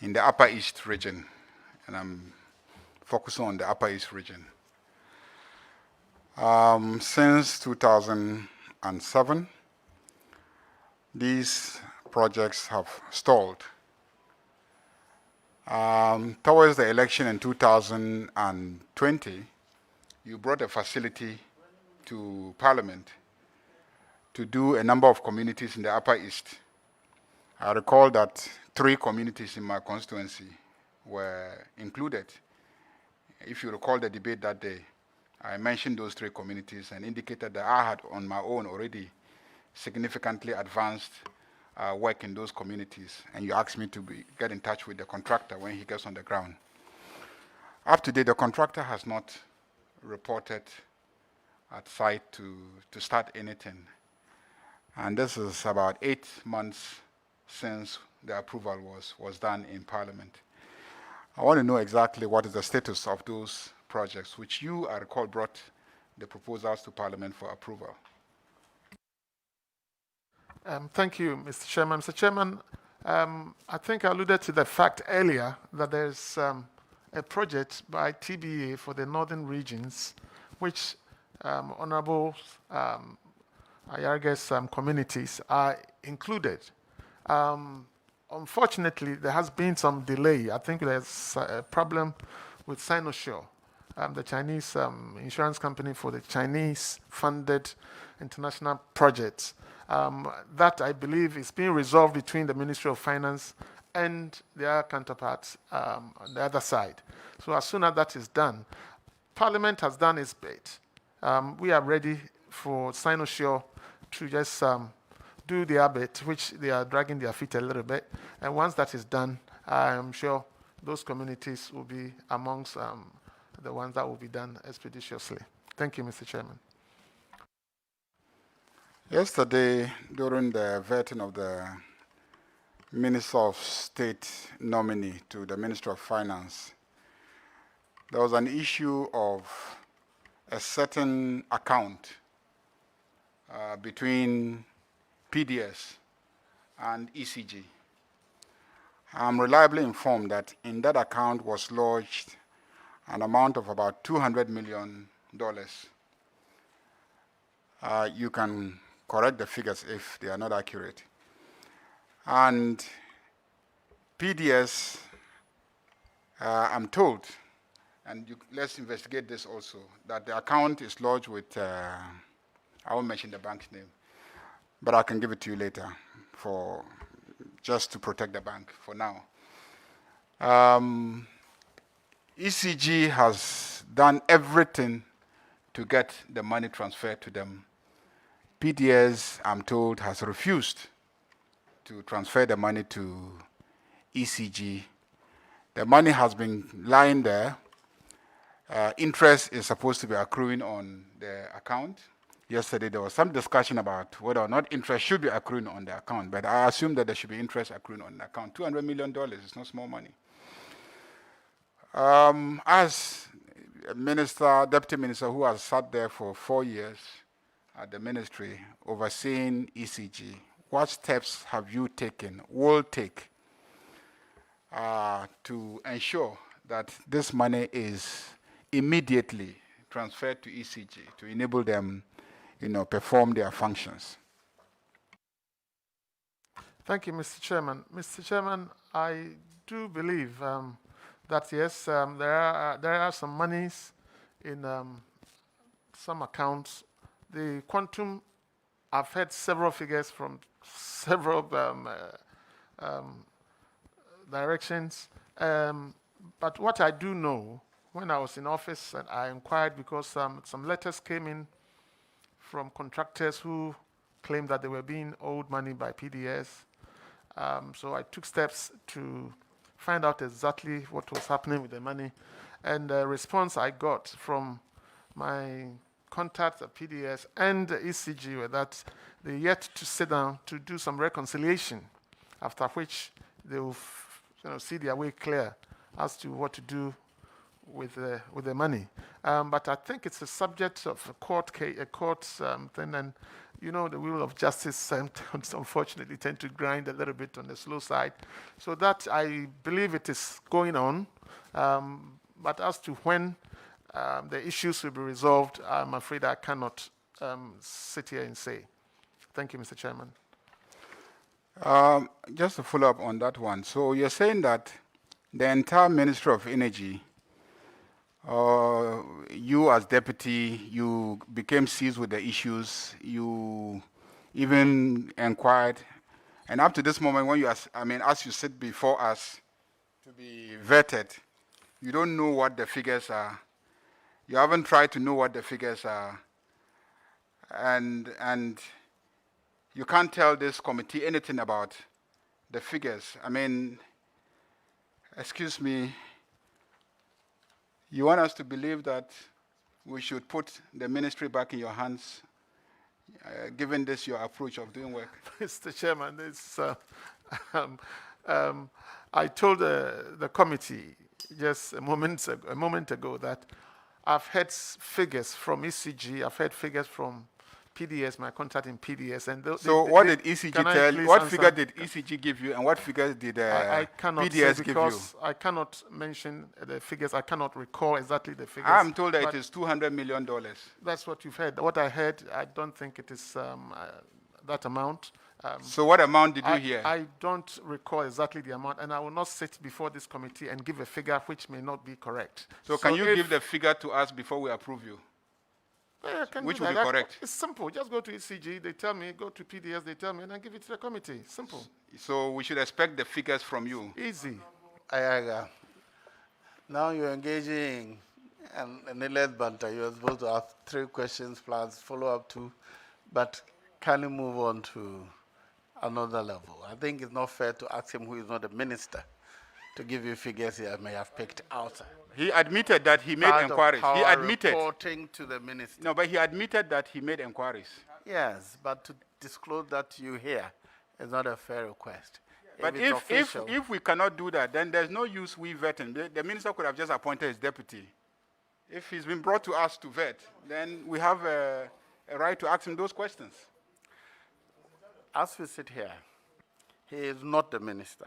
S6: in the Upper East region, and I'm focusing on the Upper East region. Since 2007, these projects have stalled. Towards the election in 2020, you brought a facility to Parliament to do a number of communities in the Upper East. I recall that 3 communities in my constituency were included. If you recall the debate that day, I mentioned those 3 communities and indicated that I had on my own already significantly advanced work in those communities, and you asked me to get in touch with the contractor when he gets on the ground. Up to date, the contractor has not reported at site to start anything. And this is about 8 months since the approval was done in Parliament. I want to know exactly what is the status of those projects, which you, I recall, brought the proposals to Parliament for approval.
S1: Thank you, Mr. Chairman. Mr. Chairman, I think I alluded to the fact earlier that there's a a project by TBA for the northern regions, which Honorable Ayarge's communities are included. Unfortunately, there has been some delay. I think there's a problem with Sinosure, the Chinese insurance company for the Chinese-funded international projects. That, I believe, is being resolved between the Ministry of Finance and their counterparts on the other side. So as soon as that is done, Parliament has done its bit. We are ready for Sinosure to just do their bit, which they are dragging their feet a little bit. And once that is done, I am sure those communities will be amongst the ones that will be done expeditiously. Thank you, Mr. Chairman.
S6: Yesterday, during the vetting of the Minister of State nominee to the Minister of Finance, there was an issue of a certain account between PDS and ECG. I'm reliably informed that in that account was lodged an amount of about $200 million. You can correct the figures if they are not accurate. And PDS, I'm told, and let's investigate this also, that the account is lodged with, I won't mention the bank's name, but I can give it to you later just to protect the bank for now. ECG has done everything to get the money transferred to them. PDS, I'm told, has refused to transfer the money to ECG. The money has been lying there. Interest is supposed to be accruing on the account. Yesterday, there was some discussion about whether or not interest should be accruing on the account, but I assume that there should be interest accruing on the account. $200 million is not small money. As a minister, deputy minister who has sat there for 4 years at the ministry overseeing ECG, what steps have you taken, will take, to ensure that this money is immediately transferred to ECG to enable them, perform their functions?
S1: Thank you, Mr. Chairman. Mr. Chairman, I do believe that yes, there are some monies in some accounts. The quantum, I've heard several figures from several directions. But what I do know, when I was in office, and I inquired because some letters came in from contractors who claimed that they were being owed money by PDS. So I took steps to find out exactly what was happening with the money. And the response I got from my contacts at PDS and the ECG were that they yet to sit down to do some reconciliation, after which they will see their way clear as to what to do with the money. But I think it's a subject of a court thing, and the wheel of justice unfortunately tend to grind a little bit on the slow side. So that, I believe it is going on. But as to when the issues will be resolved, I'm afraid I cannot sit here and say. Thank you, Mr. Chairman.
S6: Just to follow up on that one. So you're saying that the entire Ministry of Energy, you as deputy, you became seized with the issues, you even inquired, and up to this moment, when as you sit before us to be vetted, you don't know what the figures are. You haven't tried to know what the figures are, and you can't tell this committee anything about the figures. Excuse me, you want us to believe that we should put the ministry back in your hands, given this your approach of doing work?
S1: Mr. Chairman, I told the committee just a moment ago that I've heard figures from ECG, I've heard figures from PDS, my contact in PDS. And
S6: so what did ECG tell you? What figure did ECG give you, and what figure did
S1: I cannot
S6: PDS
S1: say
S6: give you?
S1: I cannot mention the figures. I cannot recall exactly the figures.
S6: I'm told that it is $200 million.
S1: That's what you've heard. What I heard, I don't think it is that amount.
S6: So what amount did you hear?
S1: I don't recall exactly the amount, and I will not sit before this committee and give a figure which may not be correct.
S6: So can you give the figure to us before we approve you? Which will be correct?
S1: It's simple. Just go to ECG, they tell me, go to PDS, they tell me, and I give it to the committee. Simple.
S6: So we should expect the figures from you.
S1: Easy.
S3: Now you're engaging in a lead banter. You're supposed to ask 3 questions plus follow-up 2, but can you move on to another level? I think it's not fair to ask him, who is not a minister, to give you figures he may have picked out.
S6: He admitted that he made inquiries. He admitted.
S3: Reporting to the minister.
S6: No, but he admitted that he made inquiries.
S3: Yes, but to disclose that to you here is not a fair request.
S6: But if we cannot do that, then there's no use we vetting. The minister could have just appointed his deputy. If he's been brought to us to vet, then we have a right to ask him those questions.
S3: As we sit here, he is not the minister.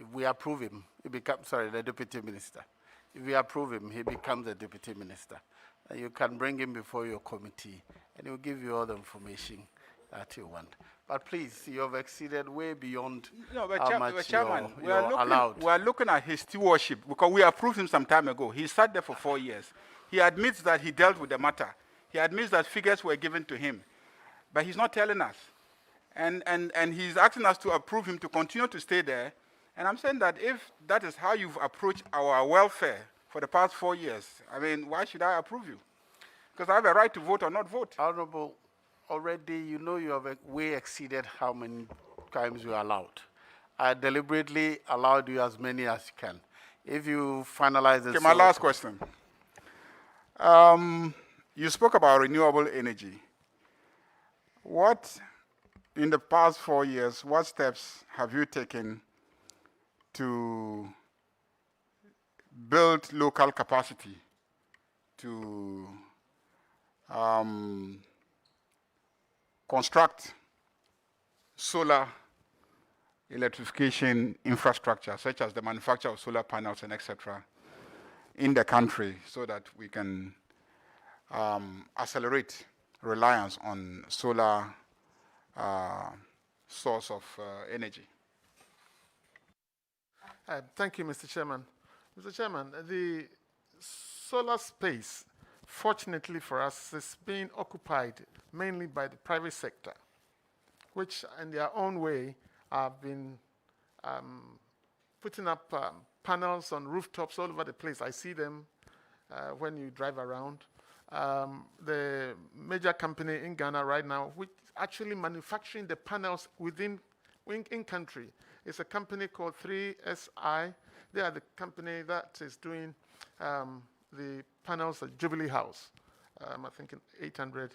S3: If we approve him, he becomes, the deputy minister. If we approve him, he becomes the deputy minister. And you can bring him before your committee, and he will give you all the information that you want. But please, you have exceeded way beyond how much
S6: Chairman,
S3: you're allowed.
S6: We are looking at his stewardship, because we approved him some time ago. He sat there for 4 years. He admits that he dealt with the matter. He admits that figures were given to him. But he's not telling us. And he's asking us to approve him to continue to stay there. And I'm saying that if that is how you've approached our welfare for the past 4 years, I mean, why should I approve you? Because I have a right to vote or not vote.
S3: Honorable, already you know you have way exceeded how many times you are allowed. I deliberately allowed you as many as you can. If you finalize this...
S6: Okay, my last question. You spoke about renewable energy. What, in the past 4 years, what steps have you taken to build local capacity to construct solar electrification infrastructure, such as the manufacture of solar panels and etc., in the country, so that we can accelerate reliance on solar source of energy?
S1: Thank you, Mr. Chairman. Mr. Chairman, the solar space, fortunately for us, is being occupied mainly by the private sector, which in their own way have been putting up panels on rooftops all over the place. I see them when you drive around. The major company in Ghana right now, which actually manufacturing the panels in country, is a company called 3SI. They are the company that is doing the panels at Jubilee House. I think 800,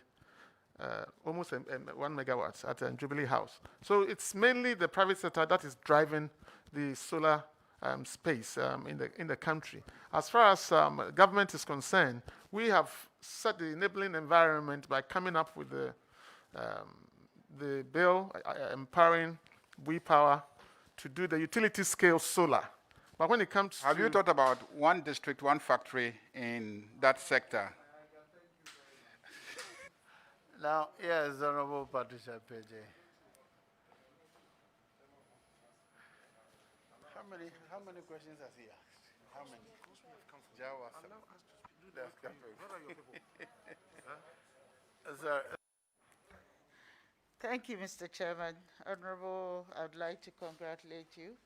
S1: almost 1 megawatts at Jubilee House. So it's mainly the private sector that is driving the solar space in the country. As far as government is concerned, we have set the enabling environment by coming up with the bill empowering WePower to do the utility scale solar. But when it comes
S6: Have you thought about one district, one factory in that sector?
S3: Now, yes, Honorable Patricia Peje. How many questions has he asked? How many?
S5: Thank you, Mr. Chairman. Honorable, I'd like to congratulate you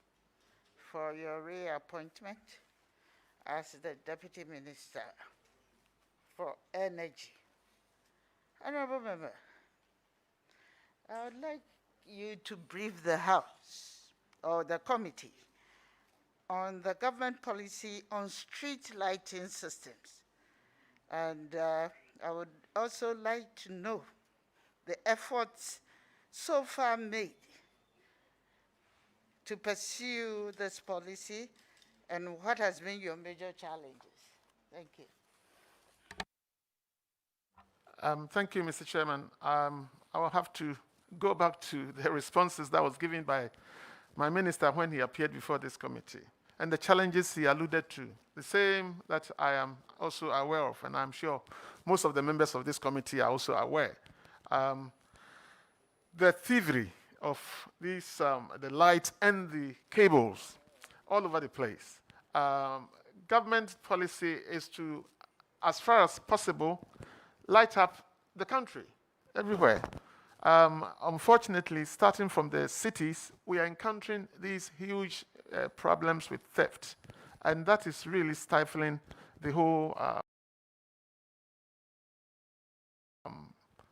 S5: for your reappointment as the Deputy Minister for Energy. Honorable Member, I would like you to brief the House or the committee on the government policy on street lighting systems. And I would also like to know the efforts so far made to pursue this policy and what has been your major challenges. Thank you.
S1: Thank you, Mr. Chairman. I will have to go back to the responses that was given by my minister when he appeared before this committee, and the challenges he alluded to, the same that I am also aware of, and I'm sure most of the members of this committee are also aware. The thievery of these, the lights and the cables all over the place. Government policy is to, as far as possible, light up the country everywhere. Unfortunately, starting from the cities, we are encountering these huge problems with theft, and that is really stifling the whole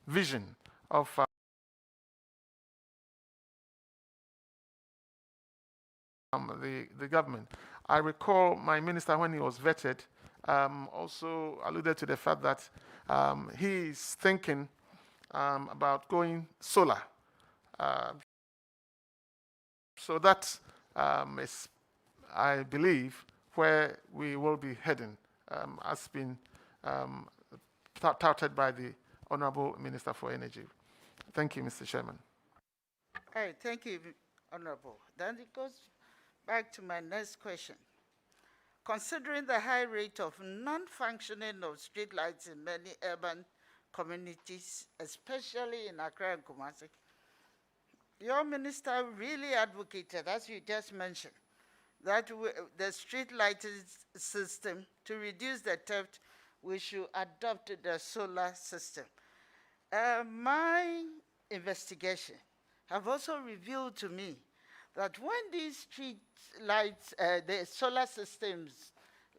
S1: vision of the government. I recall my minister, when he was vetted, also alluded to the fact that he is thinking about going solar. So that is, I believe, where we will be heading, as been touted by the Honorable Minister for Energy. Thank you, Mr. Chairman.
S5: All right, thank you, Honorable. Then it goes back to my next question. Considering the high rate of non-functioning of streetlights in many urban communities, especially in Accra and Kumasi, your minister really advocated, as you just mentioned, that the street lighting system, to reduce the theft, we should adopt the solar system. My investigation have also revealed to me that when these street lights, the solar systems,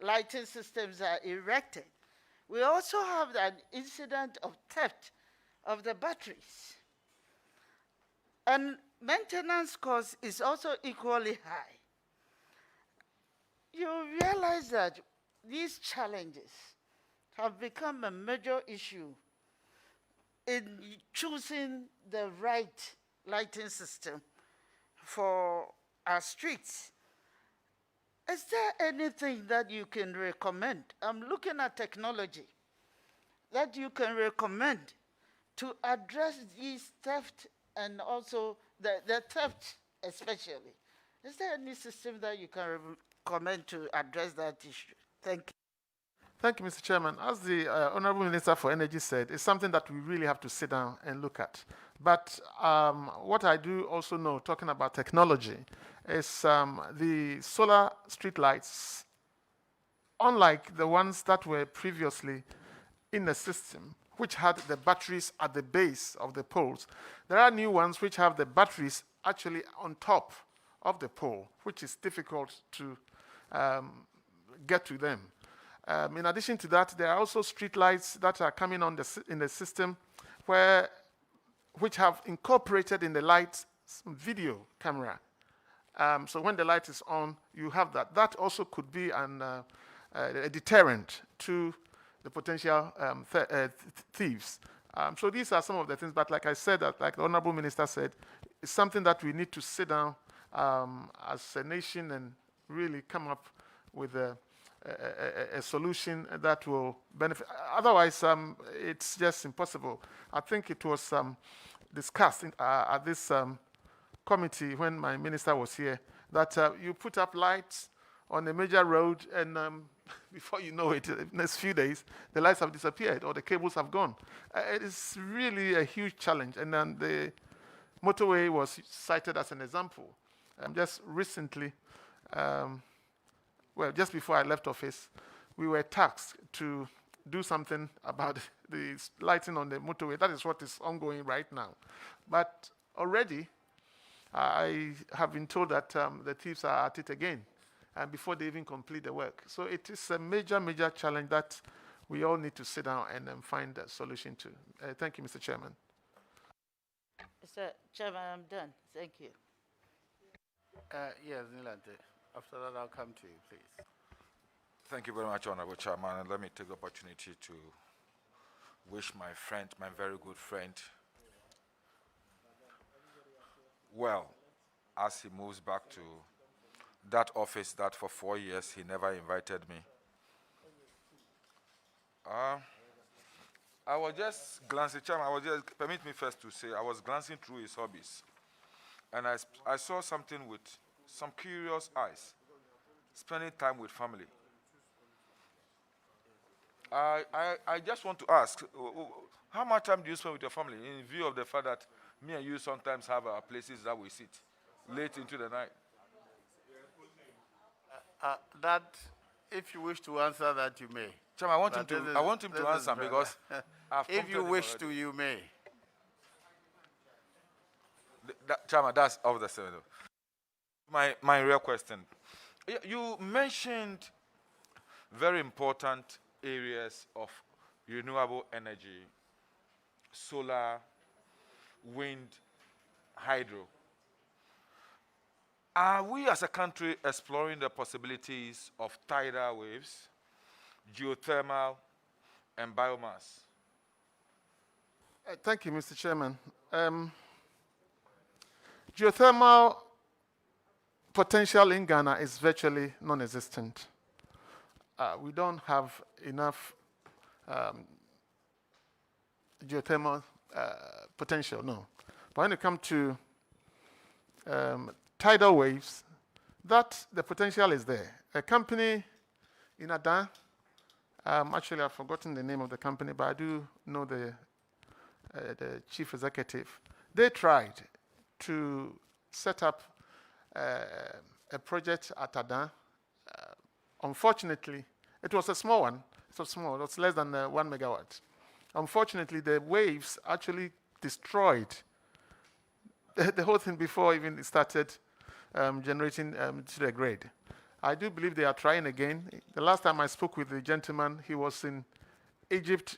S5: lighting systems are erected, we also have an incident of theft of the batteries. And maintenance cost is also equally high. You realize that these challenges have become a major issue in choosing the right lighting system for our streets. Is there anything that you can recommend? I'm looking at technology that you can recommend to address these theft and also the theft especially. Is there any system that you can recommend to address that issue? Thank you.
S1: Thank you, Mr. Chairman. As the Honorable Minister for Energy said, it's something that we really have to sit down and look at. But what I do also know, talking about technology, is the solar streetlights, unlike the ones that were previously in the system, which had the batteries at the base of the poles, there are new ones which have the batteries actually on top of the pole, which is difficult to get to them. In addition to that, there are also streetlights that are coming on in the system which have incorporated in the light video camera. So when the light is on, you have that. That also could be a deterrent to the potential thieves. So these are some of the things, but like I said, like the Honorable Minister said, it's something that we need to sit down as a nation and really come up with a solution that will benefit. Otherwise, it's just impossible. I think it was discussed at this committee when my minister was here, that you put up lights on a major road and before you know it, the next few days, the lights have disappeared or the cables have gone. It is really a huge challenge. And then the motorway was cited as an example. Just recently, well, just before I left office, we were tasked to do something about the lighting on the motorway. That is what is ongoing right now. But already, I have been told that the thieves are at it again, and before they even complete the work. So it is a major, major challenge that we all need to sit down and find a solution to. Thank you, Mr. Chairman.
S5: Mr. Chairman, I'm done. Thank you.
S3: Yes, Nilante. After that, I'll come to you, please.
S7: Thank you very much, Honorable Chairman. And let me take the opportunity to wish my friend, my very good friend, well, as he moves back to that office that for 4 years he never invited me. I was just glancing, Chairman, permit me first to say, I was glancing through his hobbies. And I saw something with some curious eyes, spending time with family. I just want to ask, how much time do you spend with your family in view of the fact that me and you sometimes have our places that we sit late into the night?
S3: That, if you wish to answer that, you may.
S7: Chairman, I want him to answer because
S3: if you wish to, you may.
S7: Chairman, that's off the seven. My real question. You mentioned very important areas of renewable energy, solar, wind, hydro. Are we as a country exploring the possibilities of tidal waves, geothermal, and biomass?
S1: Thank you, Mr. Chairman. Geothermal potential in Ghana is virtually non-existent. We don't have enough geothermal potential, no. But when it comes to tidal waves, the potential is there. A company in Adan, actually I've forgotten the name of the company, but I do know the chief executive. They tried to set up a project at Adan. Unfortunately, it was a small one. It was small. It was less than 1 megawatt. Unfortunately, the waves actually destroyed the whole thing before even it started generating to the grid. I do believe they are trying again. The last time I spoke with the gentleman, he was in Egypt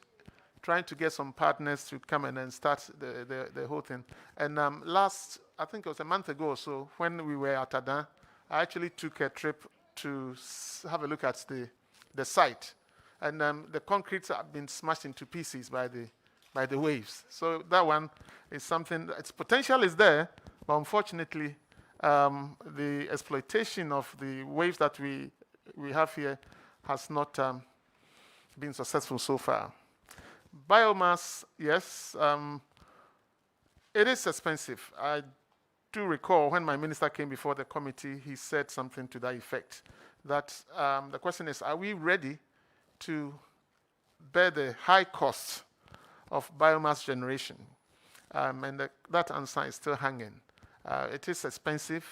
S1: trying to get some partners to come in and start the whole thing. And I think it was a month ago or so, when we were at Adan, I actually took a trip to have a look at the site. And the concrete had been smashed into pieces by the waves. So that one is something, its potential is there, but unfortunately, the exploitation of the waves that we have here has not been successful so far. Biomass, yes, it is expensive. I do recall when my minister came before the committee, he said something to that effect, that the question is, are we ready to bear the high cost of biomass generation? And that answer is still hanging. It is expensive.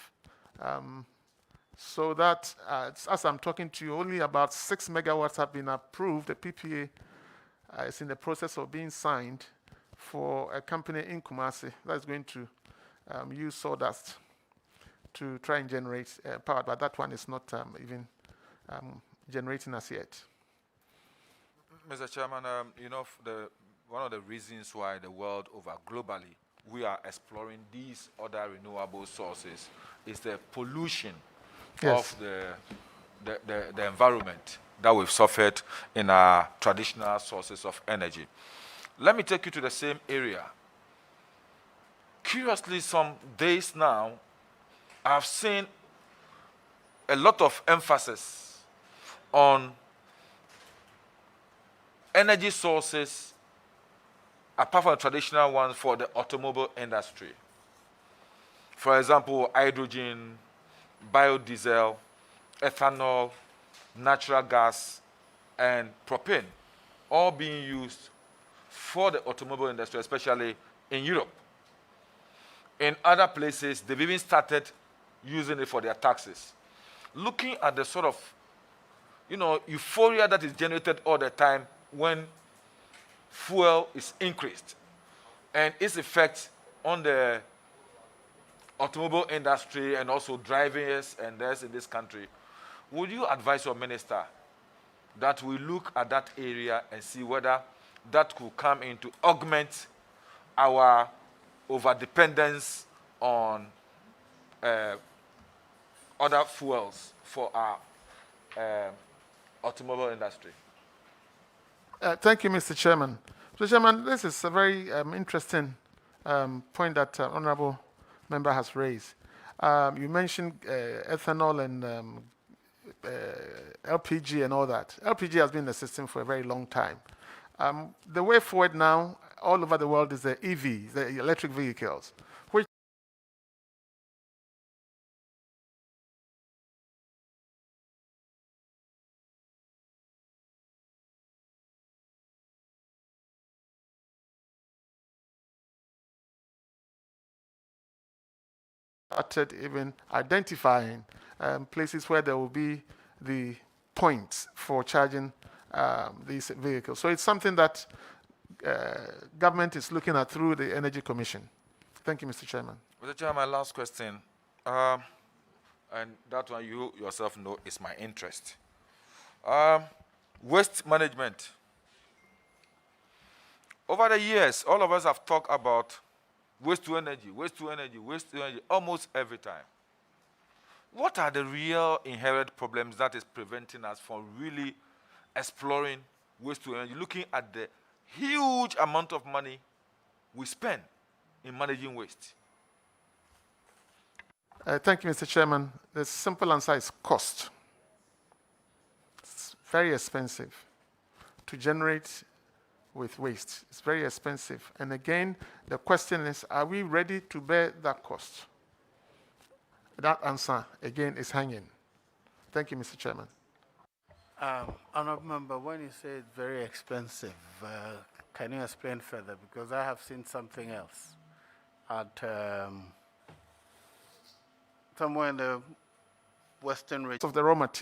S1: So that, as I'm talking to you, only about 6 megawatts have been approved. The PPA is in the process of being signed for a company in Kumasi that's going to use sawdust to try and generate power, but that one is not even generating as yet.
S7: Mr. Chairman, one of the reasons why the world over globally we are exploring these other renewable sources is the pollution of the environment that we've suffered in our traditional sources of energy. Let me take you to the same area. Curiously, some days now, I've seen a lot of emphasis on energy sources apart from the traditional ones for the automobile industry. For example, hydrogen, biodiesel, ethanol, natural gas, and propane, all being used for the automobile industry, especially in Europe. In other places, they've even started using it for their taxes. Looking at the sort of, euphoria that is generated all the time when fuel is increased and its effect on the automobile industry and also drivers and theirs in this country, would you advise your minister that we look at that area and see whether that could come in to augment our overdependence on other fuels for our automobile industry?
S1: Thank you, Mr. Chairman. Mr. Chairman, this is a very interesting point that Honorable Member has raised. You mentioned ethanol and LPG and all that. LPG has been in the system for a very long time. The way forward now, all over the world, is the EVs, the electric vehicles, which started even identifying places where there will be the points for charging these vehicles. So it's something that government is looking at through the Energy Commission. Thank you, Mr. Chairman.
S7: Mr. Chairman, my last question, and that one you yourself know is my interest. Waste management. Over the years, all of us have talked about waste to energy, waste to energy, waste to energy, almost every time. What are the real inherent problems that is preventing us from really exploring waste to energy, looking at the huge amount of money we spend in managing waste?
S1: Thank you, Mr. Chairman. The simple answer is cost. It's very expensive to generate with waste. It's very expensive. And again, the question is, are we ready to bear that cost? That answer, again, is hanging. Thank you, Mr. Chairman.
S3: Honourable Member, when you say it's very expensive, can you explain further? Because I have seen something else at somewhere in the western region
S1: of the raw material.